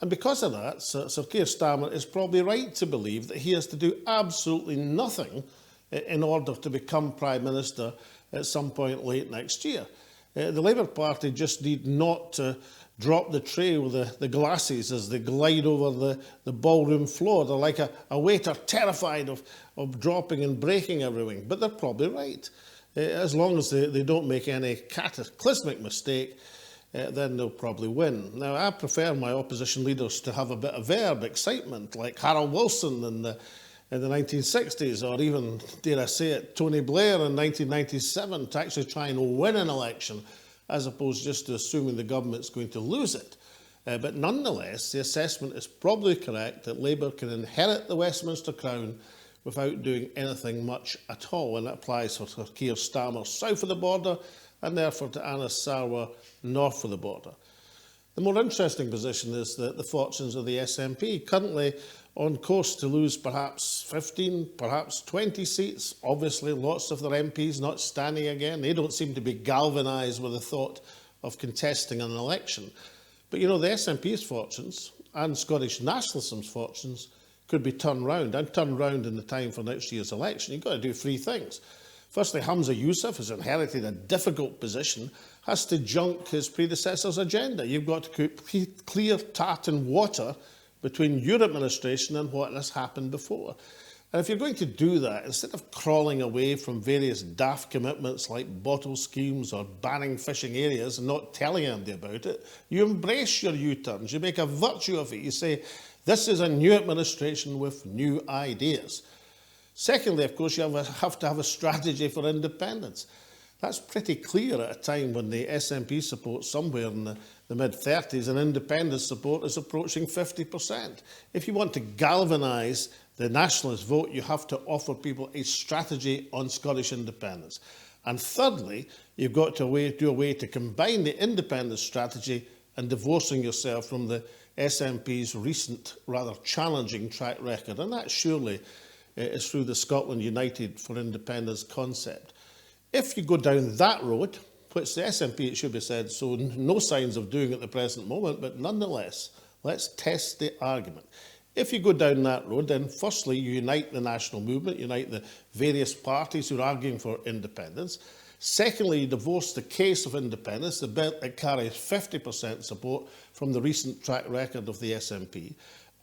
S1: And because of that, Sir Keir Starmer is probably right to believe that he has to do absolutely nothing in order to become Prime Minister at some point late next year. The Labour Party just need not to drop the tray with the glasses as they glide over the ballroom floor. They're like a waiter terrified of dropping and breaking everything. But they're probably right. As long as they don't make any cataclysmic mistake, then they'll probably win. Now, I prefer my opposition leaders to have a bit of verb, excitement, like Harold Wilson in the 1960s, or even, dare I say it, Tony Blair in 1997, to actually try and win an election, as opposed just to assuming the government's going to lose it. But nonetheless, the assessment is probably correct that Labour can inherit the Westminster crown without doing anything much at all, and that applies for Sir Keir Starmer south of the border, and therefore to Anna Sarwar north of the border. The more interesting position is the fortunes of the SNP, currently on course to lose perhaps 15, perhaps 20 seats. Obviously, lots of their MPs not standing again. They don't seem to be galvanised with the thought of contesting an election. But, you know, the SNP's fortunes and Scottish nationalism's fortunes could be turned round, and turned round in the time for next year's election. You've got to do three things. Firstly, Hamza Yousaf has inherited a difficult position, has to junk his predecessor's agenda. You've got to keep clear tartan water between your administration and what has happened before. And if you're going to do that, instead of crawling away from various daft commitments like bottle schemes or banning fishing areas and not telling anybody about it, you embrace your U-turns, you make a virtue of it. You say, this is a new administration with new ideas. Secondly, of course, you have to have a strategy for independence. That's pretty clear at a time when the SNP support somewhere in the mid-30s and independent support is approaching 50%. If you want to galvanise the nationalist vote, you have to offer people a strategy on Scottish independence. And thirdly, you've got to do a way to combine the independence strategy and divorcing yourself from the SNP's recent, rather challenging track record. And that surely is through the Scotland United for Independence concept. If you go down that road, which the SNP, it should be said, so no signs of doing at the present moment, but nonetheless, let's test the argument. If you go down that road, then firstly, you unite the national movement, unite the various parties who are arguing for independence. Secondly, you divorce the case of independence, the bit that carries 50% support from the recent track record of the SNP.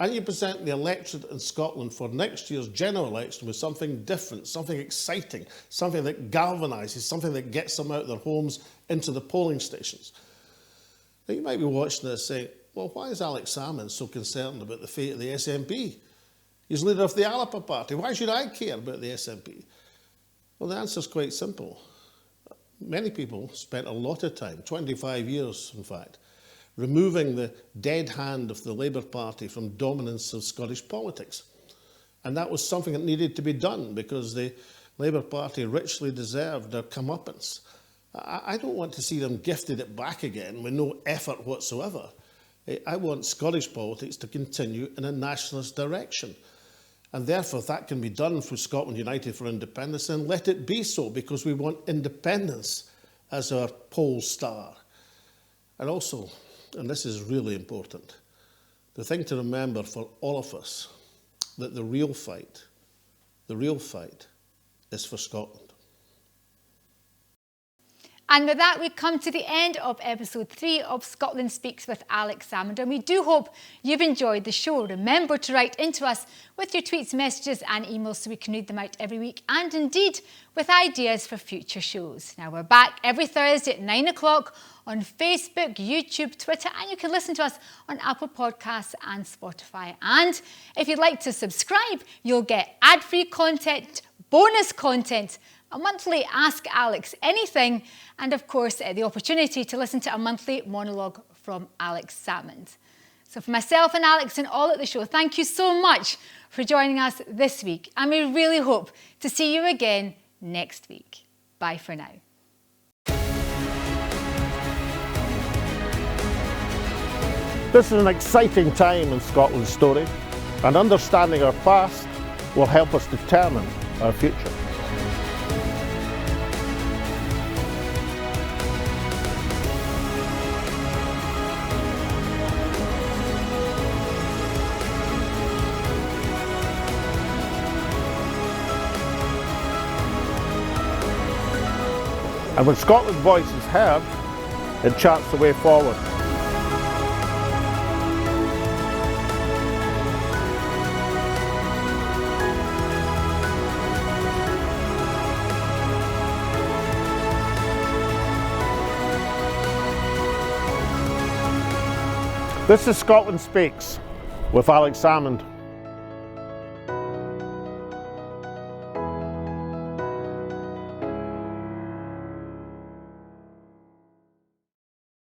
S1: And you present the electorate in Scotland for next year's general election with something different, something exciting, something that galvanises, something that gets them out of their homes into the polling stations. Now, you might be watching this saying, well, why is Alex Salmond so concerned about the fate of the SNP? He's leader of the Alapa party. Why should I care about the SNP? Well, the answer is quite simple. Many people spent a lot of time, 25 years in fact, removing the dead hand of the Labour Party from dominance of Scottish politics. And that was something that needed to be done because the Labour Party richly deserved their comeuppance. I don't want to see them gifted it back again with no effort whatsoever. I want Scottish politics to continue in a nationalist direction. And therefore, if that can be done through Scotland United for Independence, then let it be so, because we want independence as our pole star. And also, and this is really important, the thing to remember for all of us, that the real fight is for Scotland.
S2: And with that, we come to the end of episode 3 of Scotland Speaks with Alex Salmond. And we do hope you've enjoyed the show. Remember to write into us with your tweets, messages and emails so we can read them out every week, and indeed with ideas for future shows. Now, we're back every Thursday at 9 o'clock on Facebook, YouTube, Twitter, and you can listen to us on Apple Podcasts and Spotify. And if you'd like to subscribe, you'll get ad-free content, bonus content, a monthly Ask Alex Anything, and of course the opportunity to listen to a monthly monologue from Alex Salmond. So for myself and Alex and all at the show, thank you so much for joining us this week, and we really hope to see you again next week. Bye for now.
S1: This is an exciting time in Scotland's story, and understanding our past will help us determine our future. And when Scotland's voice is heard, it charts the way forward. This is Scotland Speaks with Alex Salmond.